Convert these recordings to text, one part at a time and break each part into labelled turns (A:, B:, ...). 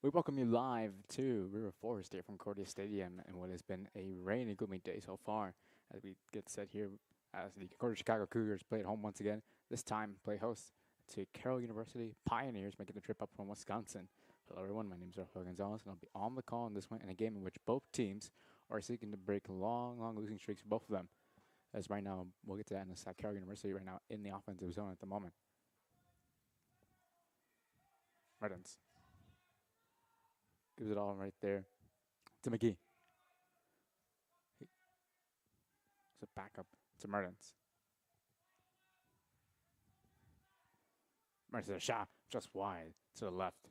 A: We welcome you live to River Forest here from Cordia Stadium and what has been a rainy, gloomy day so far. As we get set here, as the Cordia Chicago Cougars play at home once again, this time play host to Carroll University Pioneers making the trip up from Wisconsin. Hello, everyone. My name is Rafael Gonzalez, and I'll be on the call in this one in a game in which both teams are seeking to break long losing streaks for both of them. As right now, we'll get to that in a sec. Carroll University right now in the offensive zone at the moment. Martins gives it all right there to McGee. It's a backup to Mertens. Mertens a shot just wide to the left.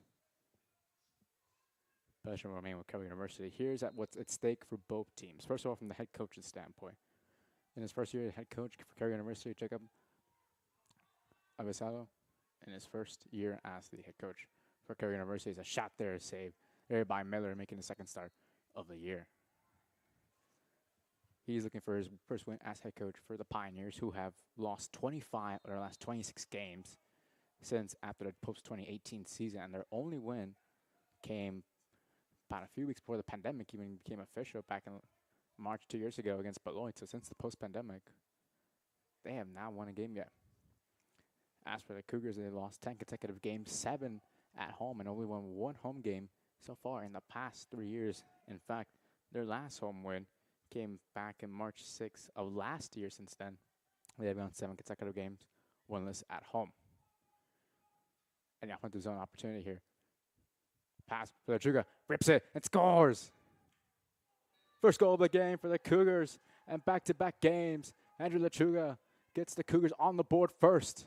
A: Possession will remain with Carroll University. Here's at what's at stake for both teams. First of all, from the head coach's standpoint. In his first year as head coach for Carroll University, Jacob Avisado, in his first year as the head coach for Carroll University, is a shot there saved there by Miller, making the second start of the year. He's looking for his first win as head coach for the Pioneers, who have lost 25 of their last 26 games since after the post-2018 season, and their only win came about a few weeks before the pandemic even became official back in March 2 years ago against Beloit. So since the post-pandemic, they have not won a game yet. As for the Cougars, they lost 10 consecutive games, 7 at home, and only won one home game so far in the past 3 years. In fact, their last home win came back in March 6th of last year. Since then, they have won 7 consecutive games, winless at home. And the offensive zone opportunity here. Pass for Lechuga, rips it and scores. First goal of the game for the Cougars, and back-to-back games. Andrew Lechuga gets the Cougars on the board first.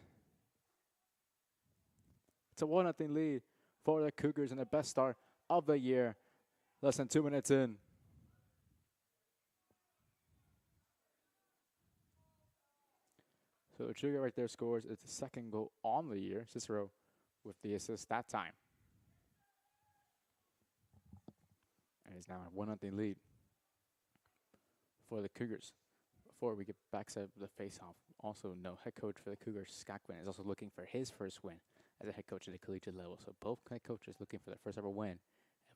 A: It's a 1-0 lead for the Cougars and the best start of the year. Less than 2 minutes in. So Lechuga right there scores. It's the second goal on the year. Cicero with the assist that time. And it's now a 1-0 lead for the Cougars. Before we get back to the face-off, also no head coach for the Cougars, Scott Quinn, is also looking for his first win as a head coach at the collegiate level. So both head coaches looking for their first ever win.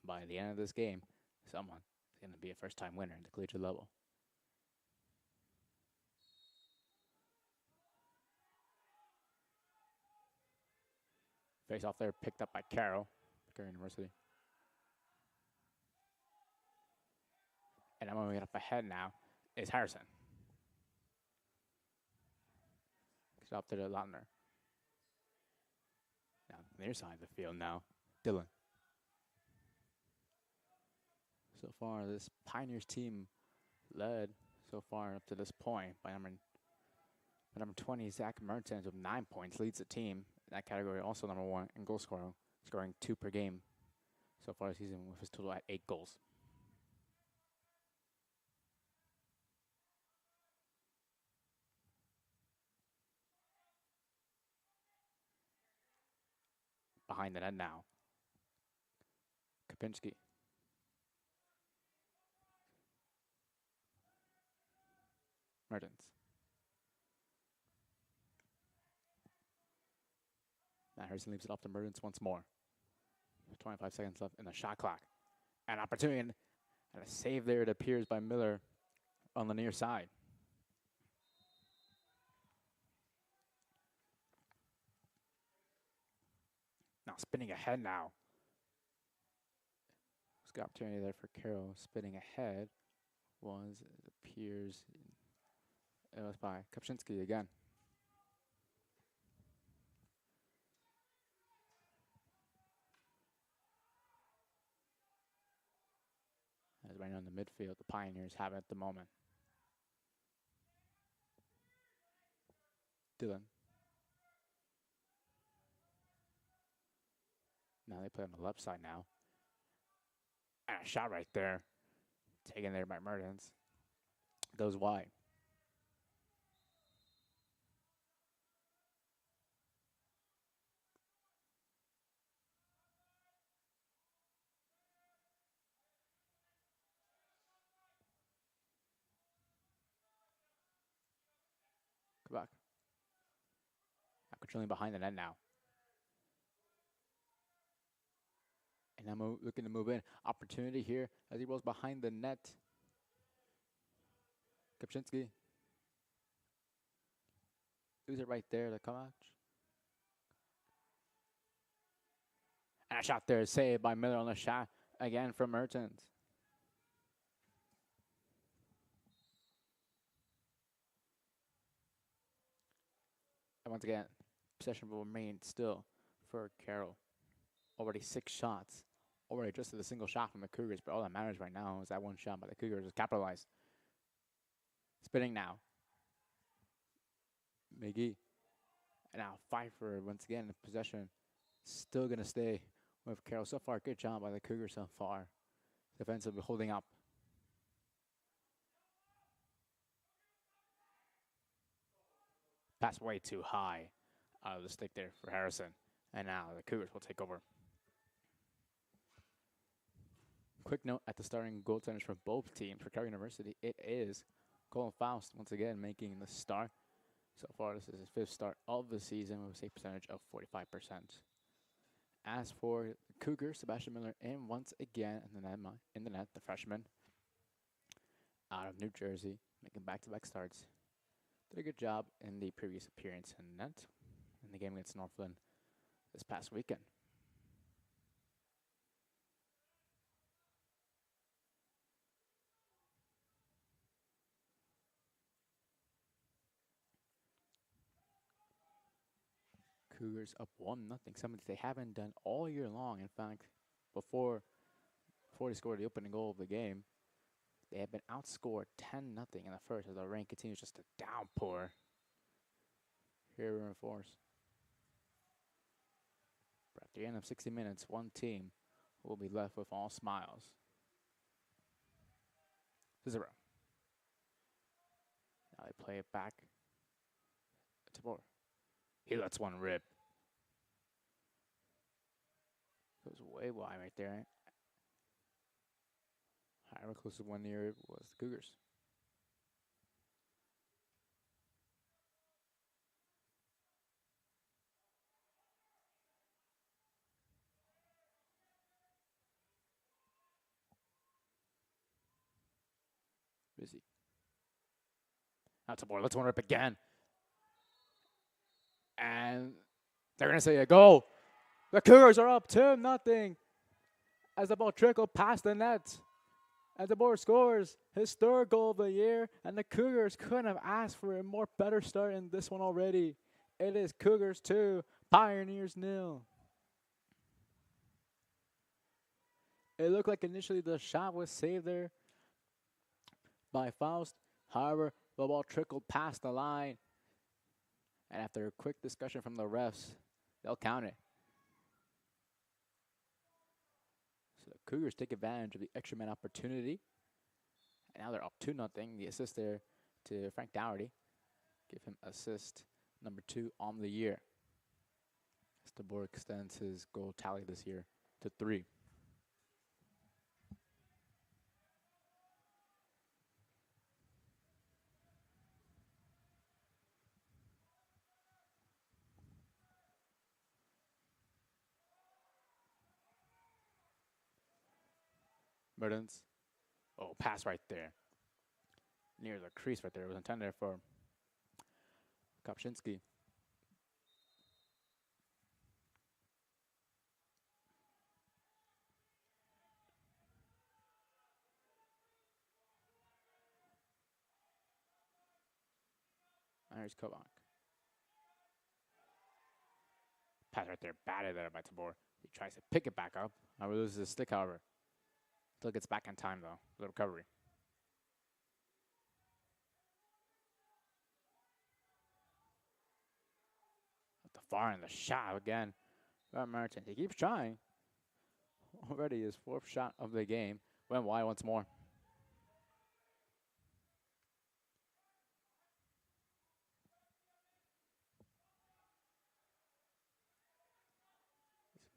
A: And by the end of this game, someone is going to be a first-time winner at the collegiate level. Face-off there picked up by Carroll University. And I'm going to get up ahead now is Harrison. Gets up to the Lautner. Now, near side of the field now, Dylan. So far, this Pioneers team led so far up to this point by number 20, Zach Mertens, with 9 points, leads the team in that category, also number 1 in goal scoring, scoring 2 per game so far this season, with his total at 8 goals. Behind the net now, Kapinski. Mertens. Now Harrison leaves it up to Mertens once more. 25 seconds left in the shot clock. An opportunity and a save there, it appears, by Miller on the near side. Now spinning ahead now. There's an opportunity there for Carroll. Spinning ahead was, it appears, it was by Kopczynski again. As right now in the midfield, the Pioneers have it at the moment. Dylan. Now they play on the left side now. And a shot right there. Taken there by Mertens. Goes wide. Come back. Controlling behind the net now. And now looking to move in. Opportunity here as he rolls behind the net. Kopczynski. Lose it right there, the Kovac. And a shot there, saved by Miller on the shot again from Mertens. And once again, possession will remain still for Carroll. Already 6 shots. Already just a single shot from the Cougars, but all that matters right now is that one shot by the Cougars is capitalized. Spinning now. McGee. And now Pfeiffer once again in possession. Still going to stay with Carroll. So far, good job by the Cougars so far. Defensively holding up. Pass way too high out of the stick there for Harrison. And now the Cougars will take over. Quick note at the starting goaltenders for both teams. For Carroll University, it is Colin Faust once again making the start. So far, this is his 5th start of the season with a save percentage of 45%. As for the Cougars, Sebastian Miller in once again in the net, the freshman out of New Jersey, making back-to-back starts. Did a good job in the previous appearance in net in the game against Northland this past weekend. Cougars up 1-0, something they haven't done all year long. In fact, before they scored the opening goal of the game, they have been outscored 10-0 in the first as the rain continues just to downpour here in force. But at the end of 60 minutes, one team will be left with all smiles. 0. Now they play it back to Tabor. He lets one rip. Goes way wide right there. However, closest one near was the Cougars. Busy. Now Tabor lets one rip again. And they're going to say a goal. The Cougars are up 2-0 as the ball trickled past the net. And Tabor scores his 3rd goal of the year. And the Cougars couldn't have asked for a more better start in this one already. It is Cougars 2, Pioneers 0. It looked like initially the shot was saved there by Faust. However, the ball trickled past the line. And after a quick discussion from the refs, they'll count it. So the Cougars take advantage of the extra man opportunity. And now they're up 2-0. The assist there to Frank Dougherty. Give him assist number 2 on the year. As Tabor extends his goal tally this year to 3. Mertens. Oh, pass right there. Near the crease right there. It was intended for Kopczynski. There's Kovac. Pass right there. Batted there by Tabor. He tries to pick it back up. Now loses his stick, however. Still gets back in time, though. The recovery. At the far end, the shot again by Mertens. He keeps trying. Already his 4th shot of the game. Went wide once more.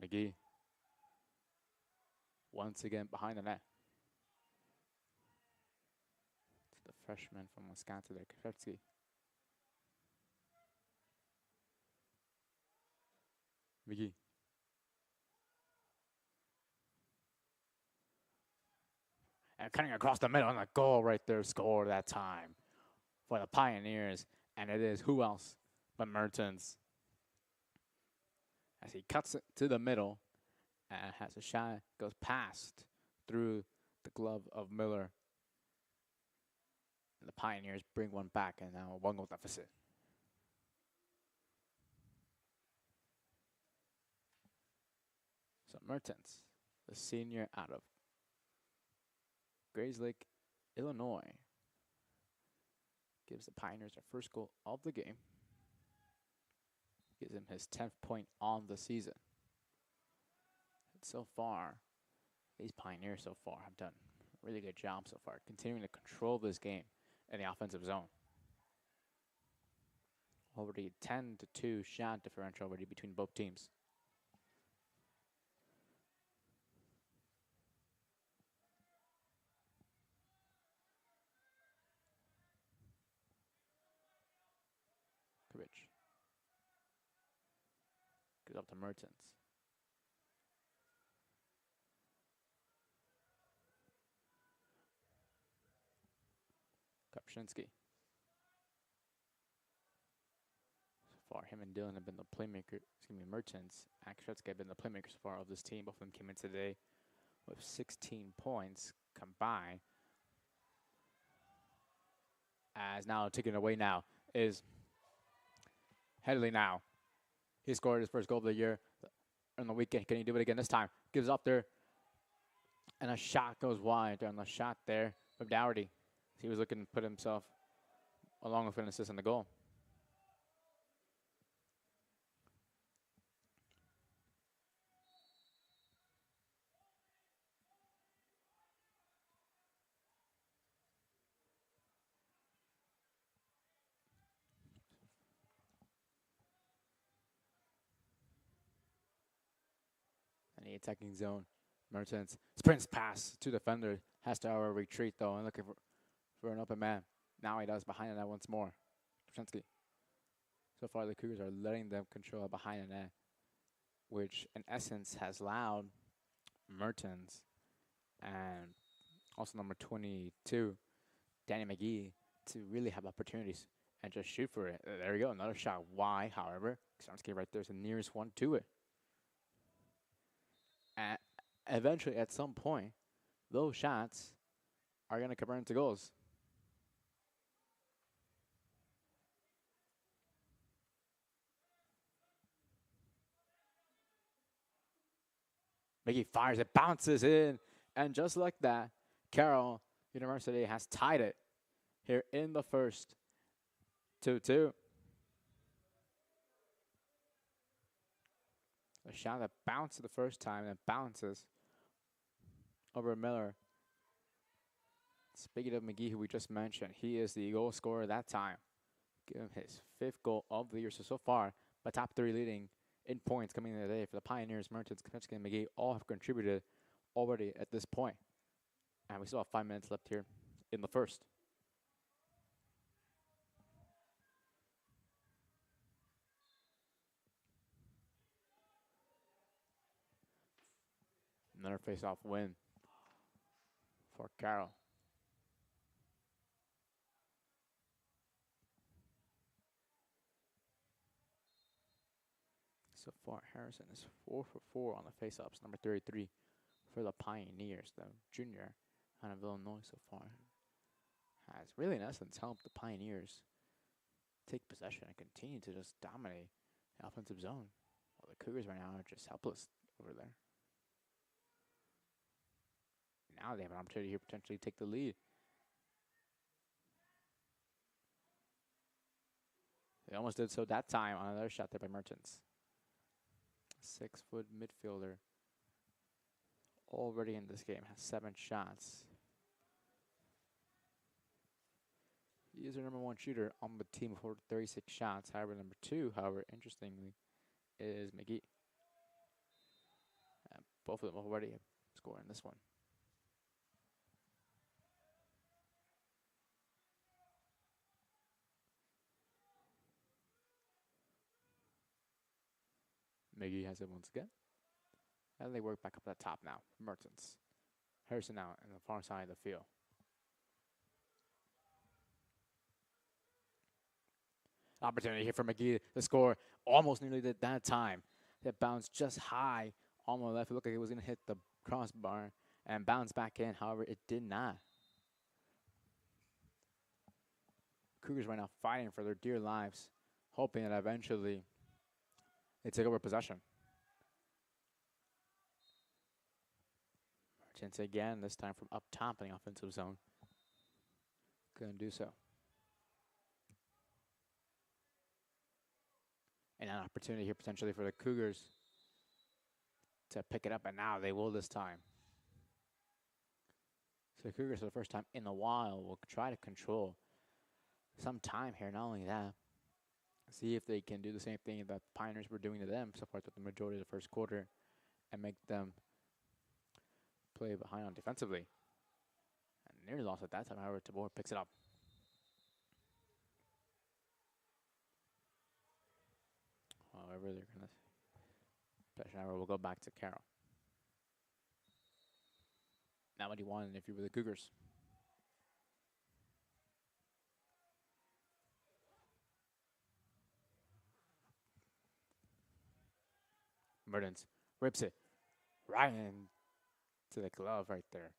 A: McGee. Once again behind the net. It's the freshman from Wisconsin there, Kopczynski. McGee. And cutting across the middle, and a goal right there, score that time for the Pioneers. And it is who else but Mertens. As he cuts it to the middle and has a shot, goes past through the glove of Miller. And the Pioneers bring one back, and now a 1-goal deficit. So Mertens, the senior out of Grays Lake, Illinois, gives the Pioneers their first goal of the game. Gives him his 10th point on the season. And so far, these Pioneers so far have done a really good job so far, continuing to control this game in the offensive zone. Already 10-2 shot differential already between both teams. Rich goes up to Mertens. Kopczynski. So far, him and Dylan have been the playmaker. Mertens and Kopczynski have been the playmakers so far of this team. Both of them came in today with 16 points combined. As now taken away now is Headley now. He scored his first goal of the year on the weekend. Can he do it again this time? Gives up there. And a shot goes wide on the shot there from Dougherty. He was looking to put himself along with an assist on the goal. And the attacking zone. Mertens sprints pass to defender. Has to retreat though and looking for an open man. Now he does behind the net once more. Kopczynski. So far the Cougars are letting them control behind the net, which in essence has allowed Mertens and also number 22, Danny McGee, to really have opportunities and just shoot for it. There we go, another shot wide, however. Kopczynski right there is the nearest one to it. And eventually, at some point, those shots are going to convert into goals. McGee fires it, bounces in, and just like that, Carroll University has tied it here in the first. 2-2. A shot that bounced the first time and bounces over Miller. Speaking of McGee, who we just mentioned, he is the goal scorer that time. Give him his 5th goal of the year. So far, the top 3 leading in points coming in the day for the Pioneers, Mertens, Kopczynski, and McGee all have contributed already at this point. And we still have 5 minutes left here in the first. Another face-off win for Carroll. So far, Harrison is 4 for 4 on the face-offs. Number 33 for the Pioneers, the junior out of Illinois so far, has really, in essence, helped the Pioneers take possession and continue to just dominate the offensive zone. While the Cougars right now are just helpless over there. Now they have an opportunity here to potentially take the lead. They almost did so that time on another shot there by Mertens. 6-foot midfielder already in this game, has 7 shots. He is their number 1 shooter on the team for 36 shots. However, number 2, interestingly, is McGee. Both of them already have scored in this one. McGee has it once again. And they work back up at the top now. Mertens. Harrison out on the far side of the field. Opportunity here for McGee to score. Almost nearly did that time. That bounced just high on the left. It looked like it was going to hit the crossbar and bounce back in. However, it did not. Cougars right now fighting for their dear lives, hoping that eventually they take over possession. Merchants again, this time from up top in the offensive zone. Couldn't do so. And an opportunity here potentially for the Cougars to pick it up, and now they will this time. So the Cougars, for the first time in a while, will try to control some time here. Not only that, see if they can do the same thing that the Pioneers were doing to them so far through the majority of the first quarter and make them play behind on defensively. And nearly lost at that time. However, Tabor picks it up. However, they're going to possession hour will go back to Carroll. Not what he wanted if you were the Cougars. Mertens rips it right into the glove right there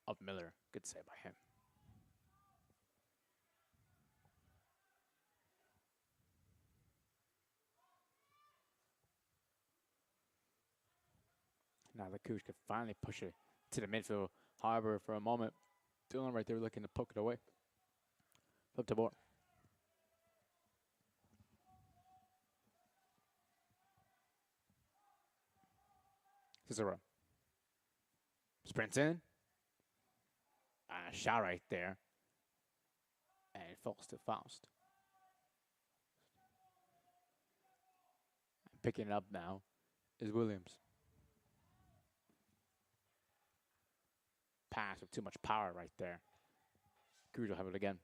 A: of Miller. Good save by him. Now the Cougars could finally push it to the midfield. However, for a moment, Dylan right there looking to poke it away. Flip to board. Cicero. Sprints in. A shot right there. And it falls to Faust. Picking it up now is Williams. Pass with too much power right there. Cougars will have it again.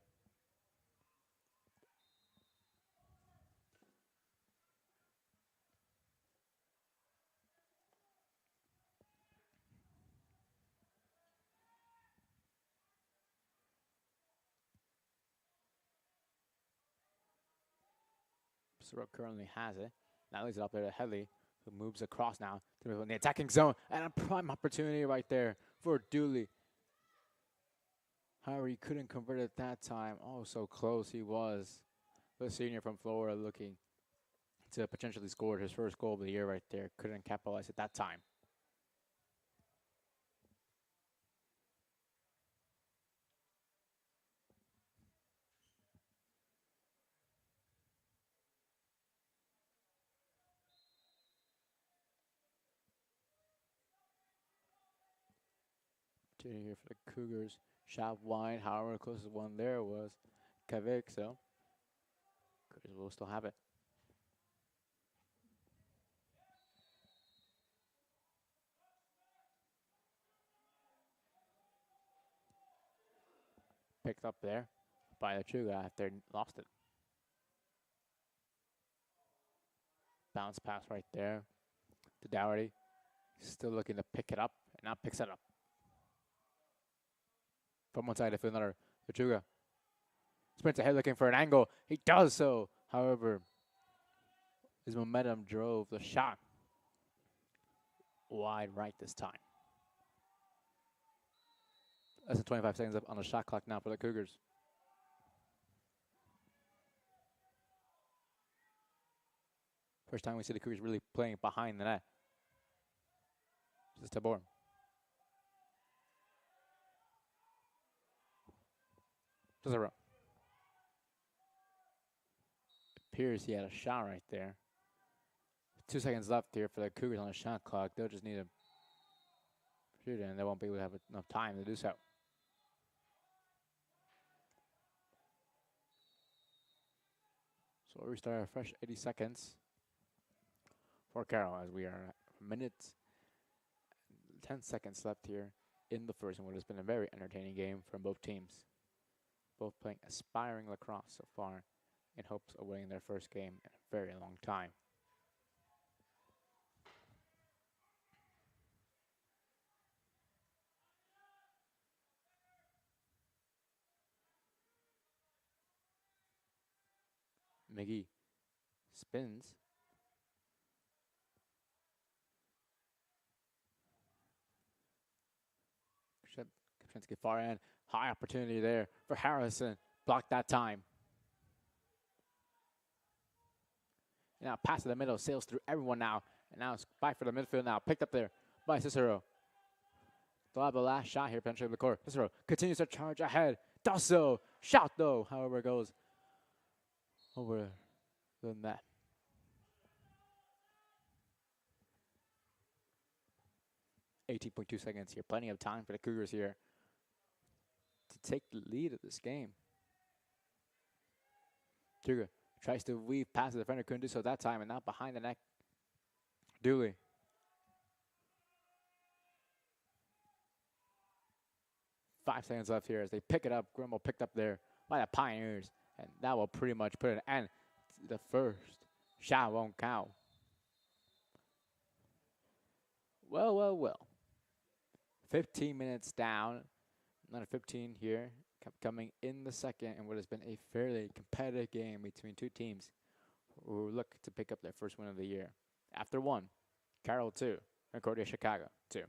A: Cicero currently has it. Now leaves it up there to Headley, who moves across now to the attacking zone. And a prime opportunity right there for Dooley. However, he couldn't convert it that time. Oh, so close he was. The senior from Florida looking to potentially score his first goal of the year right there. Couldn't capitalize at that time. Opportunity here for the Cougars. Shot wide. However, the closest one there was Kavik. So Cougars will still have it. Picked up there by the Chuga after lost it. Bounce pass right there to Dougherty. Still looking to pick it up, and now picks it up. From one side to another, Lechuga sprints ahead looking for an angle. He does so. However, his momentum drove the shot wide right this time. Less than 25 seconds up on the shot clock now for the Cougars. First time we see the Cougars really playing behind the net. This is Tabor. Cicero. Appears he had a shot right there. 2 seconds left here for the Cougars on the shot clock. They'll just need to shoot it, and they won't be able to have enough time to do so. So we restart a fresh 80 seconds for Carroll as we are a minute 10 seconds left here in the first, and what has been a very entertaining game from both teams. Both playing aspiring lacrosse so far in hopes of winning their first game in a very long time. McGee spins. Krzyzewski far end. High opportunity there for Harrison. Blocked that time. Now pass to the middle. Sails through everyone now. And now it's back for the midfield now. Picked up there by Cicero. They'll have the last shot here, penetrating the court. Cicero continues to charge ahead. Does so. Shot though. However, it goes over the net. .2 seconds here. Plenty of time for the Cougars here to take the lead of this game. Kruger tries to weave past the defender. Couldn't do so that time. And now behind the neck. Dooley. Five seconds left here as they pick it up. Grimble picked up there by the Pioneers. And that will pretty much put an end to the first. Shot won't count. Well. 15 minutes down. Another 15 here. Coming in the second, and what has been a fairly competitive game between two teams who look to pick up their first win of the year. After one, Carroll 2, Concordia Chicago 2.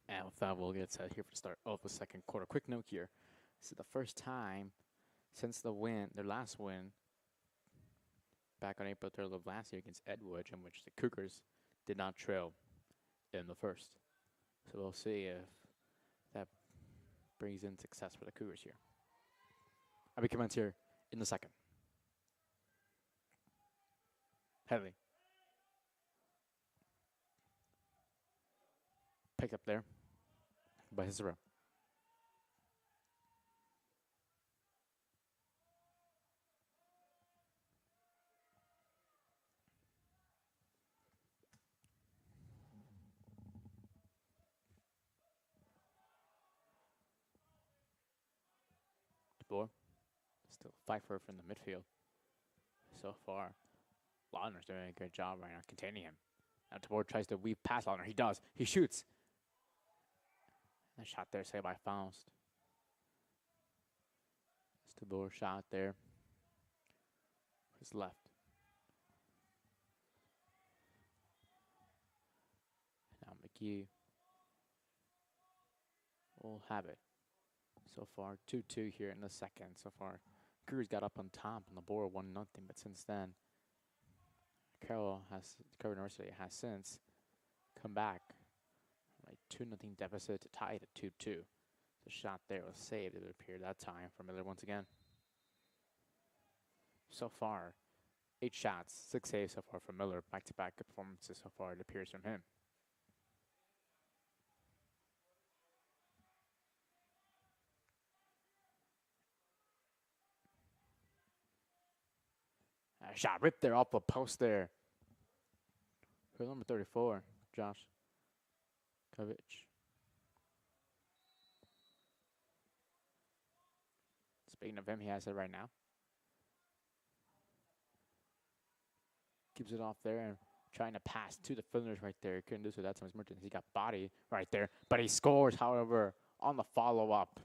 A: And with that, we'll get set here for the start of the second quarter. Quick note here. This is the first time since their last win, back on April 3rd of last year against Edgewood, in which the Cougars did not trail in the first. So we'll see if that brings in success for the Cougars here. I'll be comments here in the second. Heavy. Picked up there by Cicero. DeBoer still fight for it from the midfield. So far, Laudner's doing a good job right now containing him. Now DeBoer tries to weave past Laudner. He does. He shoots. That shot there saved by Faust. DeBoer shot there. His left. Now McGee will have it. So far, 2-2 here in the second. So far, Cougars got up on top on the board 1-0, but since then, Carroll University has since come back. A 2-0 deficit to tie it at 2-2. The shot there was saved, it appeared that time for Miller once again. So far, 8 shots, 6 saves so far from Miller. Back-to-back performances so far, it appears from him. A shot ripped there off the post there. For number 34, Josh Kovic. Speaking of him, he has it right now. Gives it off there and trying to pass to the defenders right there. He couldn't do so that time. Mertens, he got body right there, but he scores, however, on the follow-up.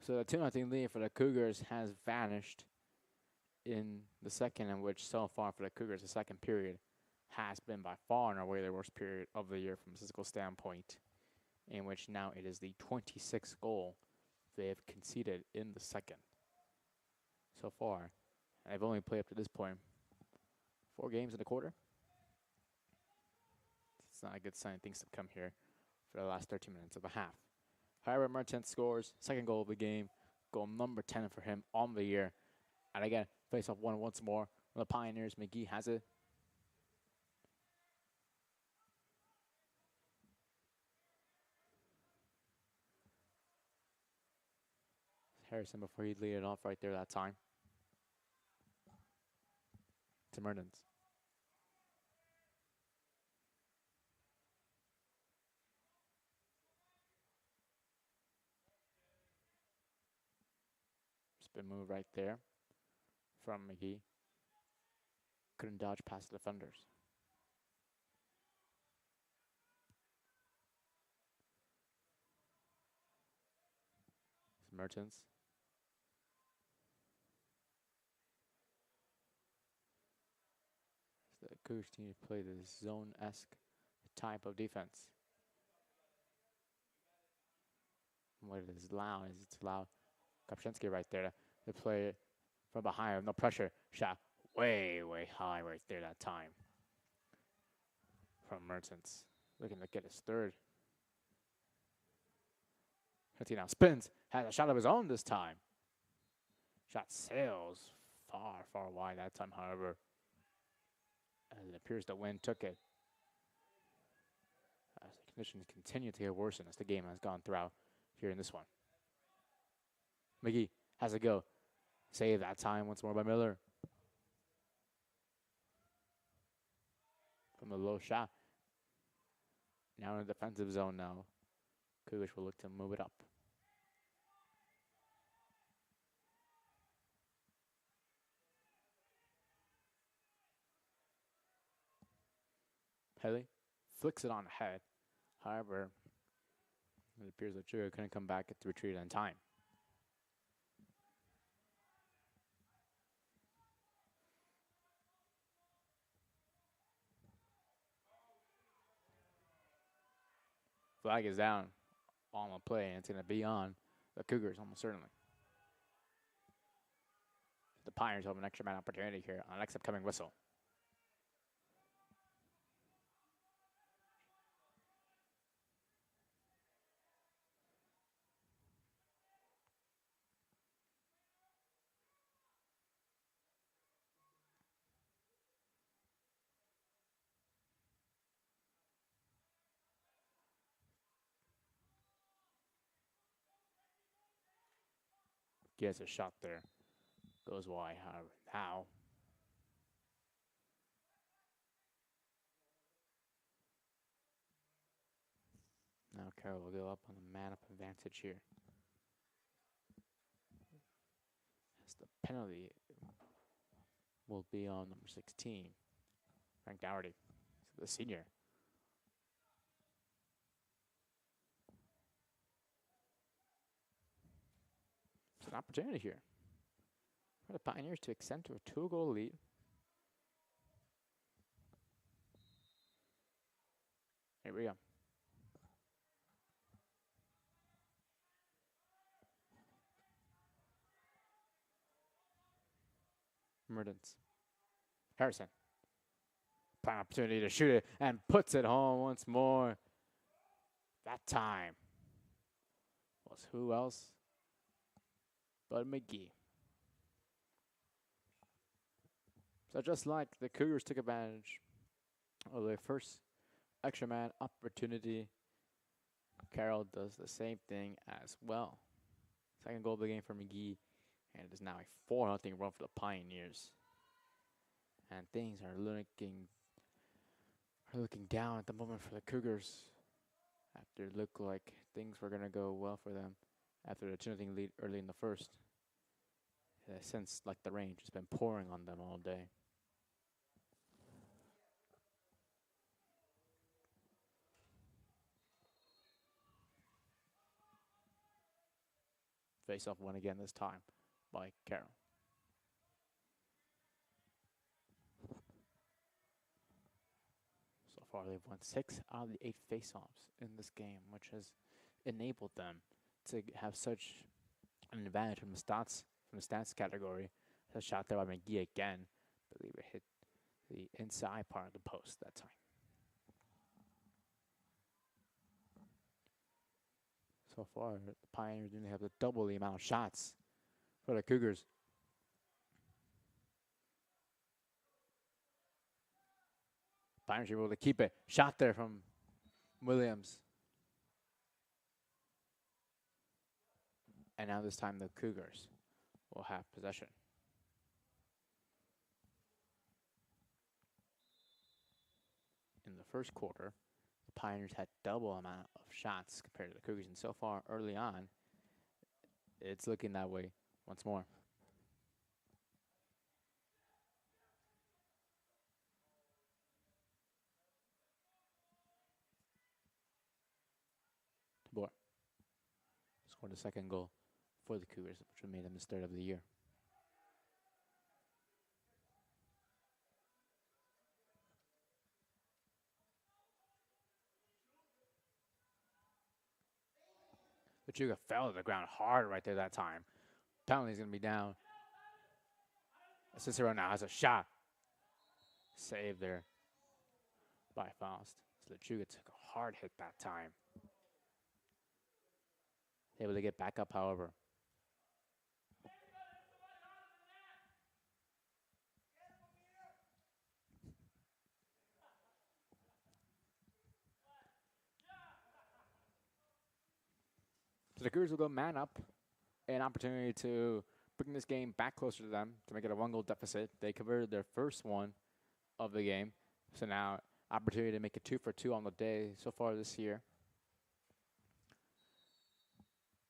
A: So the 2-0 lead for the Cougars has vanished in the second, in which so far for the Cougars, the second period has been by far and away their worst period of the year from a physical standpoint, in which now it is the 26th goal they have conceded in the second so far. And they've only played up to this point 4 games in a quarter. It's not a good sign. Things have come here for the last 13 minutes of a half. However, Mertens scores, second goal of the game, goal number 10 for him on the year. And again, face off one once more. The Pioneers, McGee has it. Harrison before he lead it off right there that time. To Mertens. Spin move right there from McGee. Couldn't dodge past the defenders. Mertens. So the Cougars team to play this zone-esque type of defense. What it is loud is it's loud. Kopczynski right there to play it from behind. No pressure. Shot way, way high right there that time. From Mertens. Looking to get his third. He now spins. Has a shot of his own this time. Shot sails far, far wide that time, however. As it appears the wind took it. As the conditions continue to get worse as the game has gone throughout here in this one. McGee has a go. Save that time once more by Miller. From the low shot. Now in the defensive zone now. Cougars will look to move it up. Haley flicks it on ahead. However, it appears that Sugar couldn't come back to retreat in time. Flag is down on the play, and it's going to be on the Cougars almost certainly. The Pioneers have an extra man opportunity here on next upcoming whistle. Gets a shot there. Goes wide. However, now Carroll will go up on the man-up advantage here. As the penalty will be on number 16, Frank Dougherty, the senior. It's an opportunity here for the Pioneers to extend to a 2-goal lead. Here we go. Mertens. Harrison. Prime opportunity to shoot it and puts it home once more. That time was who else but McGee. So just like the Cougars took advantage of their first extra man opportunity, Carroll does the same thing as well. Second goal of the game for McGee, and it is now a 4-0 run for the Pioneers. And things are looking down at the moment for the Cougars after it looked like things were going to go well for them after the 2-0 lead early in the first. since like the rain just been pouring on them all day. Face-off won again this time by Carroll. So far, they've won 6 out of the 8 face-offs in this game, which has enabled them to have such an advantage from the stats category. A shot there by McGee again. I believe it hit the inside part of the post that time. So far, the Pioneers didn't have to double the amount of shots for the Cougars. Pioneers were able to keep it. Shot there from Williams. And now this time the Cougars will have possession. In the first quarter, the Pioneers had double amount of shots compared to the Cougars. And so far, early on, it's looking that way once more. DeBoer scored the second goal for the Cougars, which made them his third of the year. Lechuga fell to the ground hard right there that time. Penalty's going to be down. Cicero now has a shot. Save there by Faust. So Lechuga took a hard hit that time. Able to get back up, however. So the Cougars will go man up. An opportunity to bring this game back closer to them to make it a 1-goal deficit. They converted their first one of the game. So now opportunity to make it 2 for 2 on the day so far this year.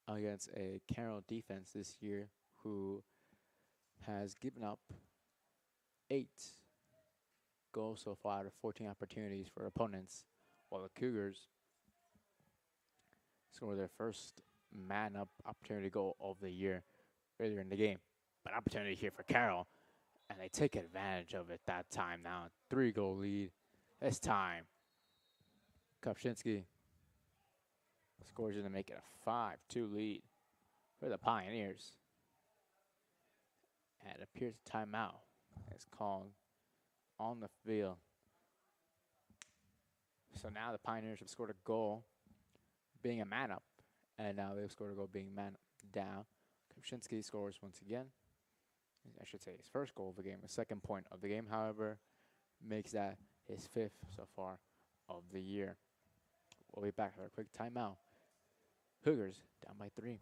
A: Against a Carroll defense this year who has given up 8 goals so far out of 14 opportunities for opponents, while the Cougars scored their first man-up opportunity goal of the year earlier in the game. But opportunity here for Carroll, and they take advantage of it that time now. 3-goal lead this time. Kopczynski scores in to make it a 5-2 lead for the Pioneers. And it appears a timeout is called on the field. So now the Pioneers have scored a goal being a man up, and now they've scored a goal being man down. Kopczynski scores once again. I should say his first goal of the game, the second point of the game, however, makes that his 5th so far of the year. We'll be back for a quick timeout. Cougars down by 3.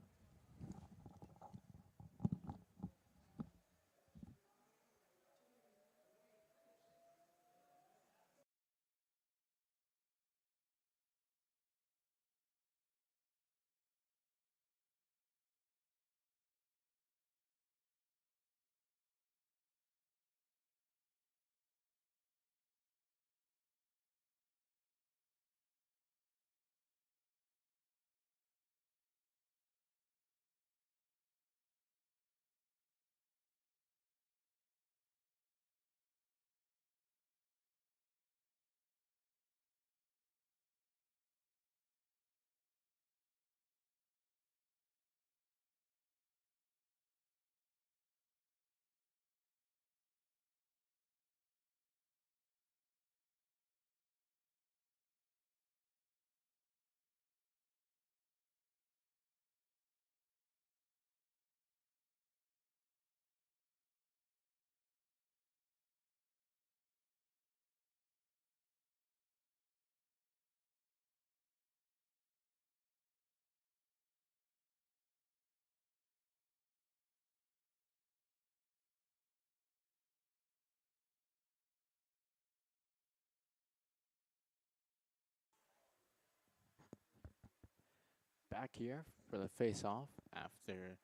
A: Back here for the face-off after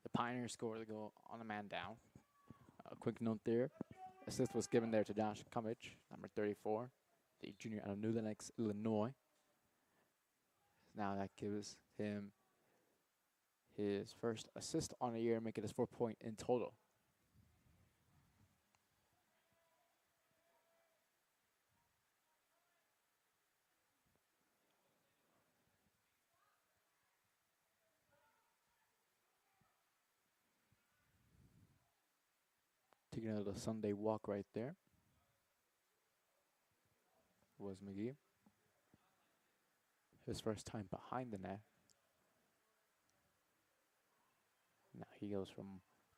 A: the Pioneers score the goal on a man down. A quick note there. Assist was given there to Josh Cummich, number 34, the junior out of New Lenox, Illinois. Now that gives him his first assist on the year, making it 4 points in total. Taking a little Sunday walk right there was McGee. His first time behind the net. Now he goes from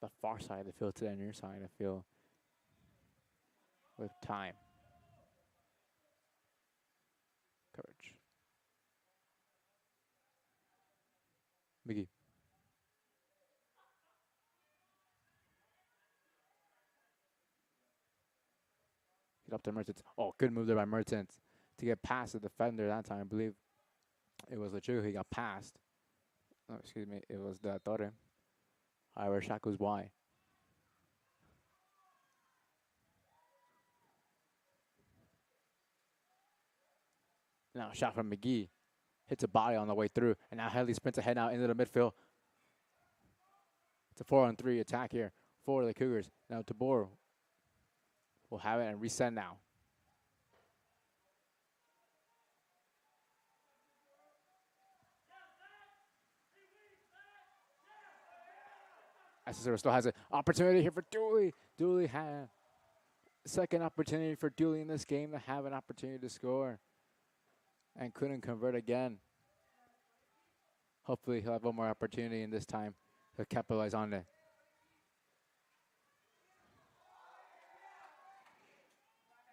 A: the far side of the field to the near side of the field with time. Courage. McGee. Get up to Mertens. Oh, good move there by Mertens to get past the defender that time. I believe it was Lachuga. He got past. Oh, excuse me. It was the Torre. However, shot goes wide. Now a shot from McGee. Hits a body on the way through. And now Headley sprints ahead now into the midfield. It's a 4-on-3 attack here for the Cougars. Now Tabor will have it and resend now. Cicero still has an opportunity here for Dooley. Dooley had a second opportunity for Dooley in this game to have an opportunity to score and couldn't convert again. Hopefully he'll have one more opportunity in this time to capitalize on it.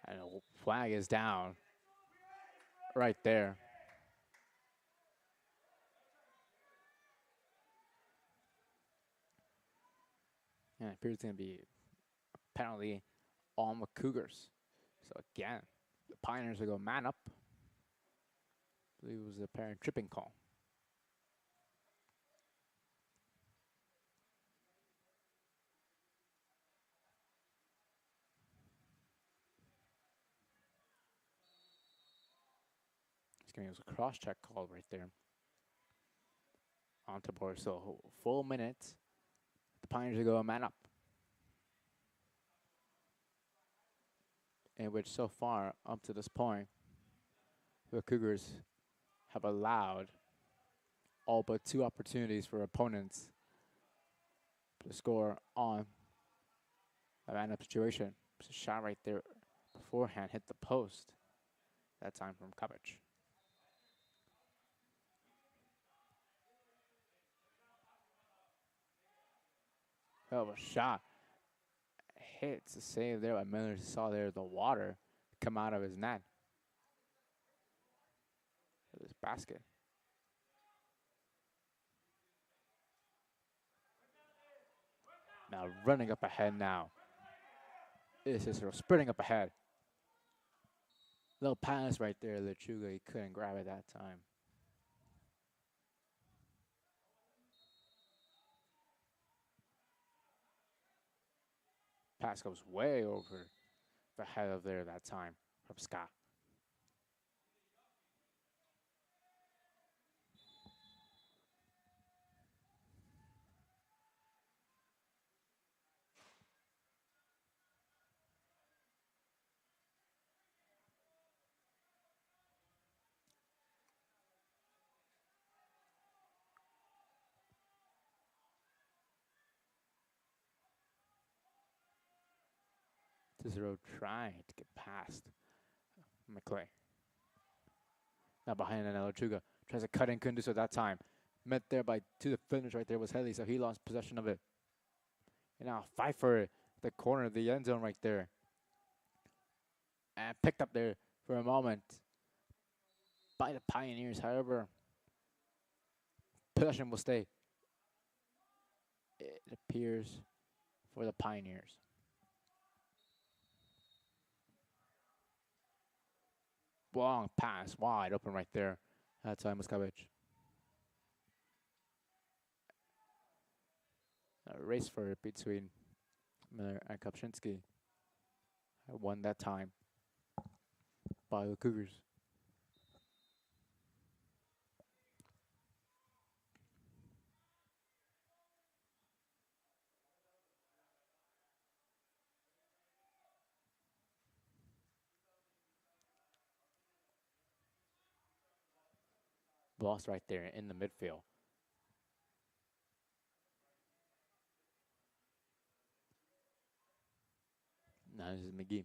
A: And a flag is down right there. And it appears it's going to be a penalty on the Cougars. So again, the Pioneers will go man up. I believe it was a apparent tripping call. It's going to be a cross-check call right there on Tabor. So full minutes. The Pioneers will go a man up. In which so far, up to this point, the Cougars have allowed all but 2 opportunities for opponents to score on a man-up situation. It's a shot right there beforehand, hit the post. That time from Cummich. Hell of a shot. Hits the save there by Miller. He saw there the water come out of his net. This basket. Now running up ahead now. This is sprinting up ahead. Little pass right there, Lachuga. He couldn't grab it that time. Pass goes way over the head of there that time from Scott. Cicero trying to get past McClay. Now behind another Lachuga. Tries to cut in, couldn't do so that time. Met there by 2 defenders right there was Headley, so he lost possession of it. And now fight for it. The corner of the end zone right there. And picked up there for a moment by the Pioneers. However, possession will stay, it appears, for the Pioneers. Long pass, wide open right there. That time was Muskovic. A race for it between Miller and Kopczynski. Won that time by the Cougars. Lost right there in the midfield. Now this is McGee.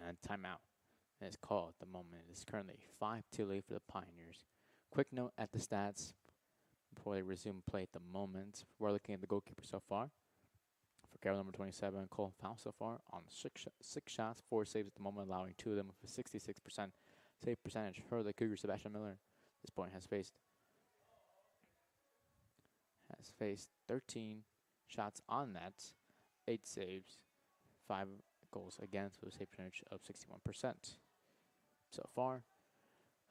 A: And timeout is called at the moment. It's currently 5-2 lead for the Pioneers. Quick note at the stats before they resume play at the moment. We're looking at the goalkeeper so far. For Carroll, number 27, Cole Foul so far on six shots, 4 saves at the moment, allowing 2 of them with a 66% save percentage for the Cougars. Sebastian Miller at this point has faced 13 shots on net, 8 saves, 5 goals against with a save percentage of 61% so far.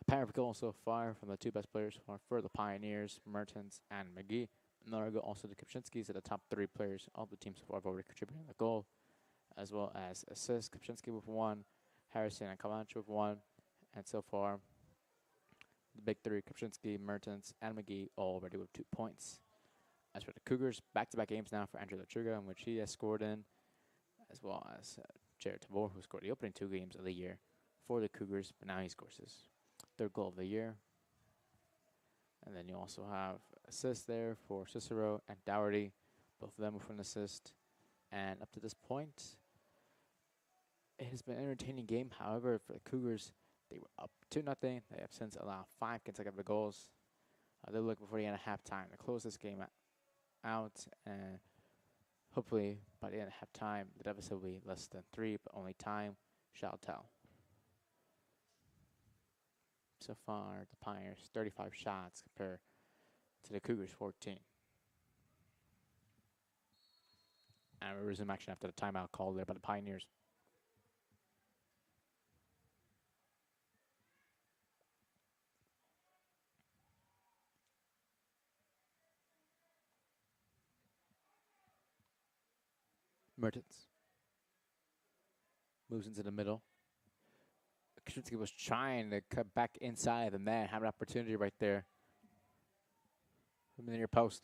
A: A pair of goals so far from the 2 best players for the Pioneers, Mertens and McGee. Another goal also to Kopczynski's at the top 3 players of the team so far have already contributed the goal, as well as assists. Kopczynski with 1, Harrison and Kalanch with 1, and so far the big 3, Kopczynski, Mertens, and McGee, all already with 2 points. As for the Cougars, back-to-back games now for Andrew Lachuga, in which he has scored in, as well as Jared Tabor, who scored the opening 2 games of the year for the Cougars, but now he scores his 3rd goal of the year. And then you also have assists there for Cicero and Dougherty, both of them with an assist. And up to this point, it has been an entertaining game. However, for the Cougars, they were up 2-0. They have since allowed 5 consecutive goals. They're looking before the end of halftime to close this game out, and hopefully by the end of halftime, the deficit will be less than 3, but only time shall tell. So far, the Pioneers 35 shots compared to the Cougars 14. And we resume action after the timeout called there by the Pioneers. Mertens moves into the middle. Kopczynski was trying to cut back inside the net, had an opportunity right there from the near post.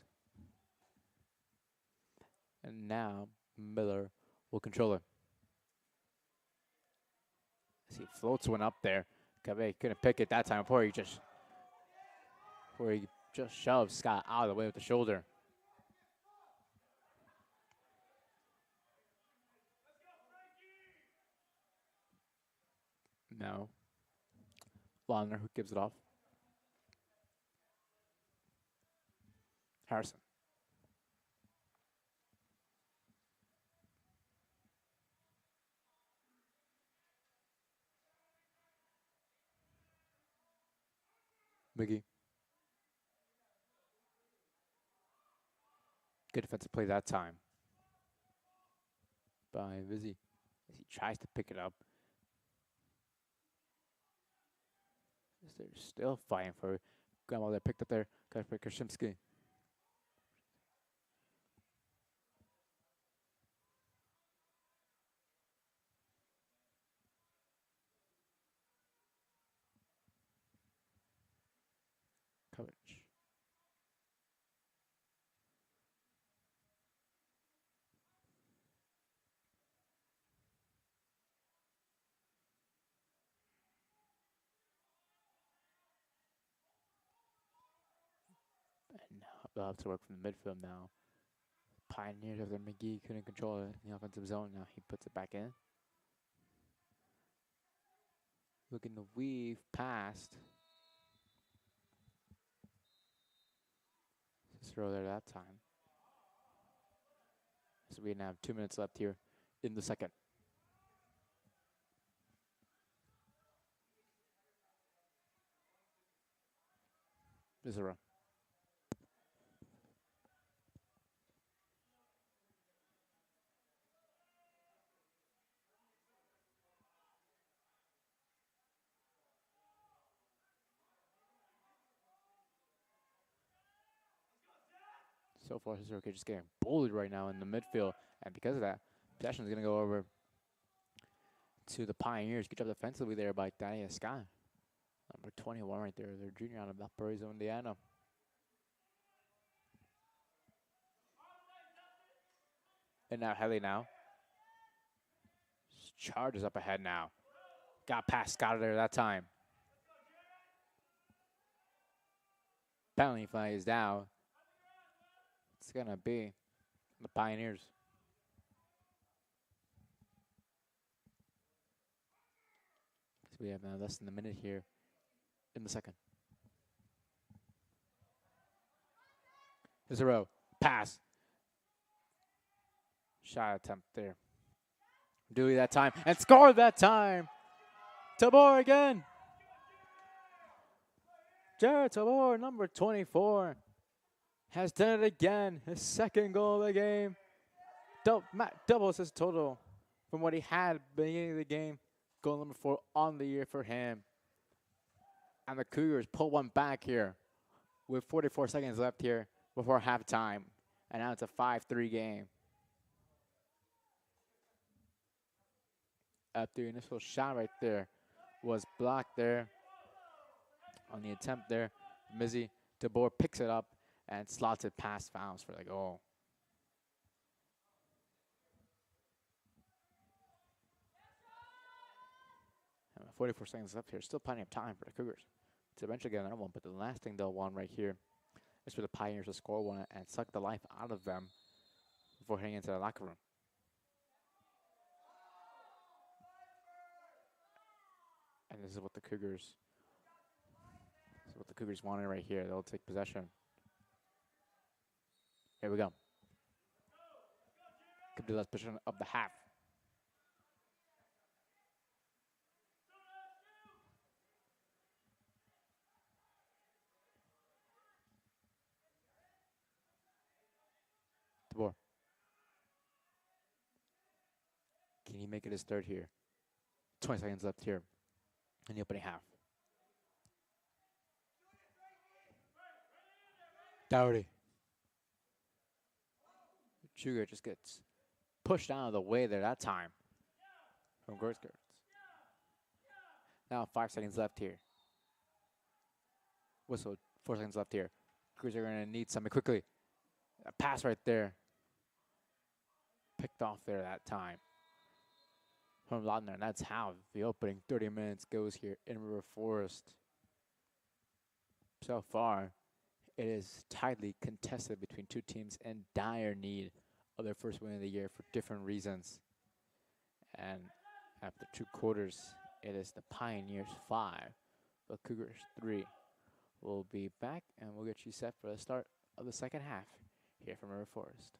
A: And now Miller will control it. As he floats one up there. Cabe couldn't pick it that time before he just shoves Scott out of the way with the shoulder. No. Lautner who gives it off. Harrison. McGee. Good defensive play that time by Vizzy as he tries to pick it up. As they're still fighting for it. Grandma there picked up there. Kopczynski. Coverage. And now they'll have to work from the midfield now. Pioneers after McGee couldn't control it in the offensive zone. Now he puts it back in. Looking to weave past. Cicero there that time. So we now have 2 minutes left here in the second. Cicero. So far, Sissoko just getting bullied right now in the midfield. And because of that, possession is going to go over to the Pioneers. Good job defensively there by Thaddeus Scott. Number 21 right there. They're junior out of Valparaiso, Indiana. And now Helly now. Charges up ahead now. Got past Scott there that time. Penalty flag is down. It's going to be the Pioneers. So we have less than a minute here in the second. There's a row. Pass. Shot attempt there. Dewey that time. And scored that time. Tabor again. Jared Tabor, number 24, has done it again. His second goal of the game. Doubles his total from what he had at the beginning of the game. Goal number 4 on the year for him. And the Cougars pull one back here with 44 seconds left here before halftime. And now it's a 5-3 game. After the initial shot right there was blocked there on the attempt there. Mizzy DeBoer picks it up and slots it past Fouls for the goal. And 44 seconds left here. Still plenty of time for the Cougars to eventually get another one. But the last thing they'll want right here is for the Pioneers to score one and suck the life out of them before heading into the locker room. And this is what the Cougars wanted right here. They'll take possession. Here we go. Could be the last possession of the half. DeBoer. Can he make it his third here? 20 seconds left here in the opening half. Dowdy. Sugar just gets pushed out of the way there that time from Gorskirts. Now 5 seconds left here. Whistle, 4 seconds left here. Cougars are going to need something quickly. A pass right there. Picked off there that time from Lautner. And that's how the opening 30 minutes goes here in River Forest. So far, it is tightly contested between two teams in dire need of their first win of the year for different reasons. And after 2 quarters, it is the Pioneers 5, the Cougars 3. We'll be back and we'll get you set for the start of the second half here from River Forest.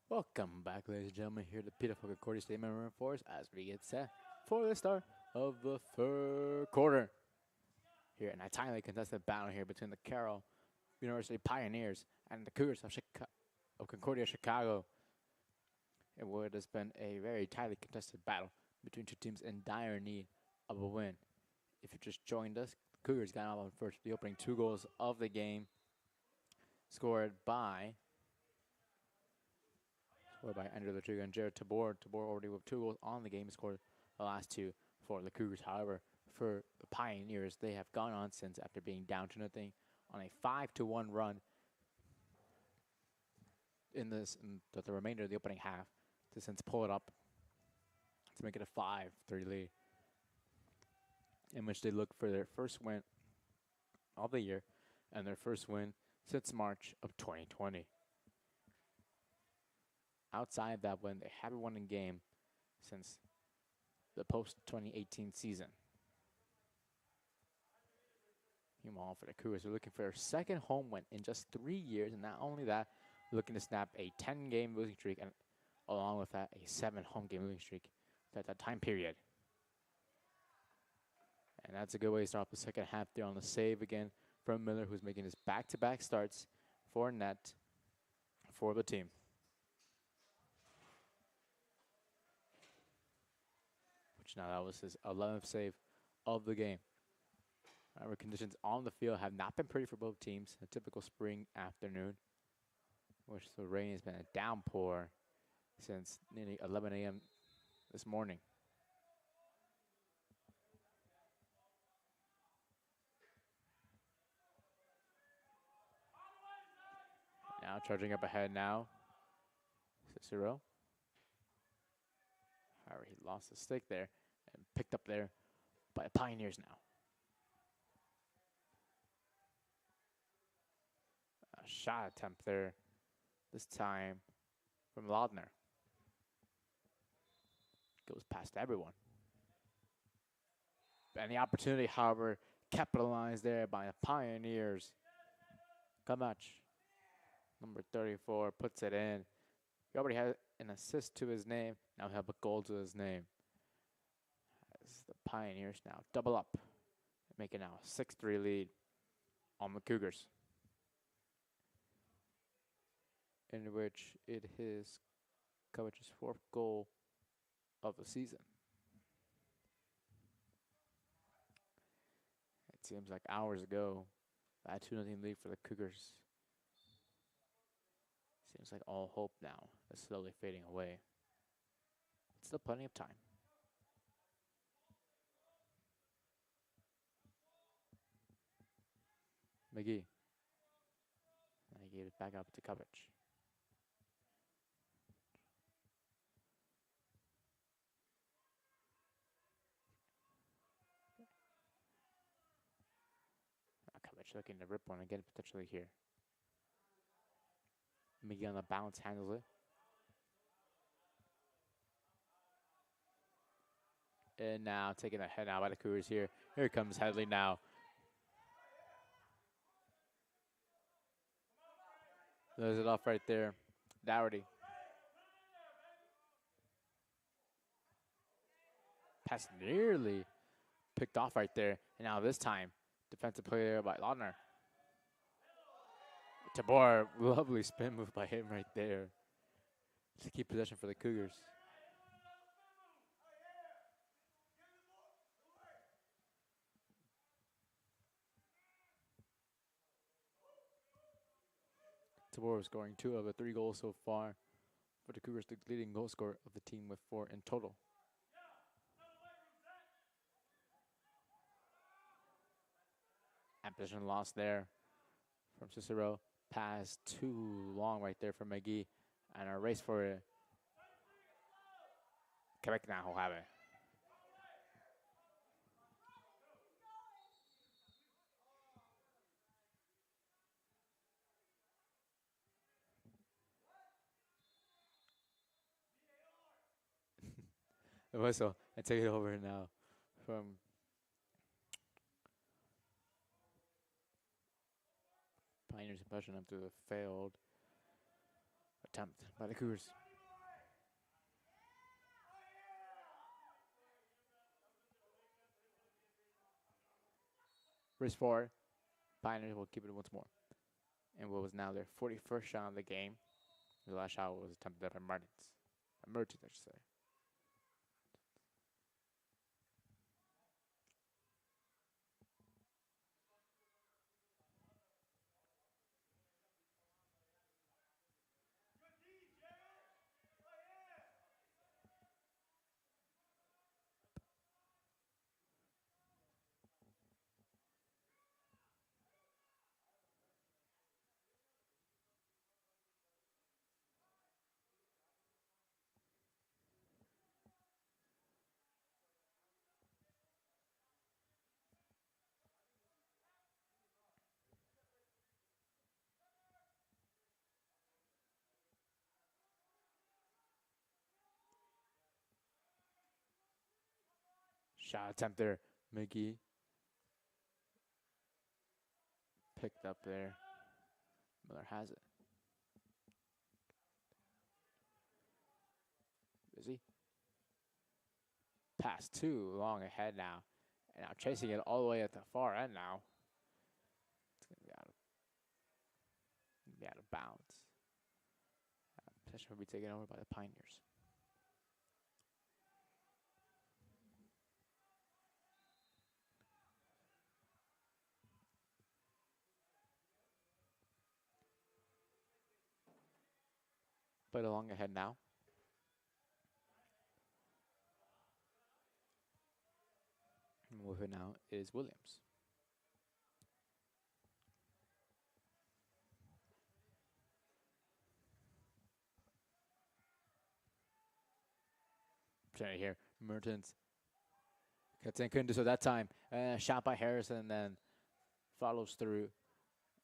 A: Welcome back, ladies and gentlemen, here to Beautiful Concordia Stadium in Force as we get set for the start of the third quarter. Here, in a tightly contested battle here between the Carroll University Pioneers and the Cougars of Concordia, Chicago. It would has been a very tightly contested battle between two teams in dire need of a win. If you just joined us, the Cougars got out on first, the opening 2 goals of the game, scored by Andrew Latriga and Jared Tabor. Tabor already with 2 goals on the game, scored the last 2 for the Cougars. However, for the Pioneers, they have gone on since after being down 2-0 on a 5-1 run in the remainder of the opening half to since pull it up to make it a 5-3 lead, in which they look for their first win of the year and their first win since March of 2020. Outside that win, they haven't won a game since the post-2018 season. Meanwhile, for the Cougars, they're looking for their second home win in just 3 years, and not only that, looking to snap a 10-game losing streak, and along with that, a 7 home-game losing streak at that time period. And that's a good way to start off the second half there on the save again from Miller, who's making his back-to-back starts for net for the team. Now that was his 11th save of the game. However, conditions on the field have not been pretty for both teams. A typical spring afternoon, which the rain has been a downpour since nearly 11 a.m. this morning. Now charging up ahead now, Cicero. However, he lost the stick there and picked up there by the Pioneers now. A shot attempt there, this time from Laudner. Goes past everyone. And the opportunity, however, capitalized there by the Pioneers. Kamach, number 34, puts it in. He already had an assist to his name. Now he'll have a goal to his name. As the Pioneers now double up, making now a 6-3 lead on the Cougars, in which it is Kovac's 4th goal of the season. It seems like hours ago, that 2-0 lead for the Cougars seems like all hope now is slowly fading away. Still plenty of time. McGee. And he gave it back up to Kovac. Kovac looking to rip one again potentially here. McGee on the bounce handles it. And now taking a head out by the Cougars here. Here comes Headley now. There's it off right there. Dougherty. Pass nearly picked off right there. And now this time, defensive play there by Laudner. Tabor, lovely spin move by him right there to keep possession for the Cougars. Tabor scoring 2 of the 3 goals so far for the Cougars, the leading goal scorer of the team with 4 in total. And position lost there from Cicero. Pass too long right there from McGee. And a race for it. Quebec now will have it. The whistle and take it over now from Pioneers' impression after the failed attempt by the Cougars. Wrist forward. Pioneers will keep it once more. And what was now their 41st shot of the game. The last shot was attempted by Mertens, I should say. Shot attempt there. McGee picked up there. Miller has it. Busy. Pass too long ahead now. And now chasing it all the way at the far end now. It's going to be out of bounds. Possession will be taken over by the Pioneers. Played along ahead now. And with it now is Williams. Opportunity here. Mertens. Couldn't do so that time. Shot by Harrison, and then follows through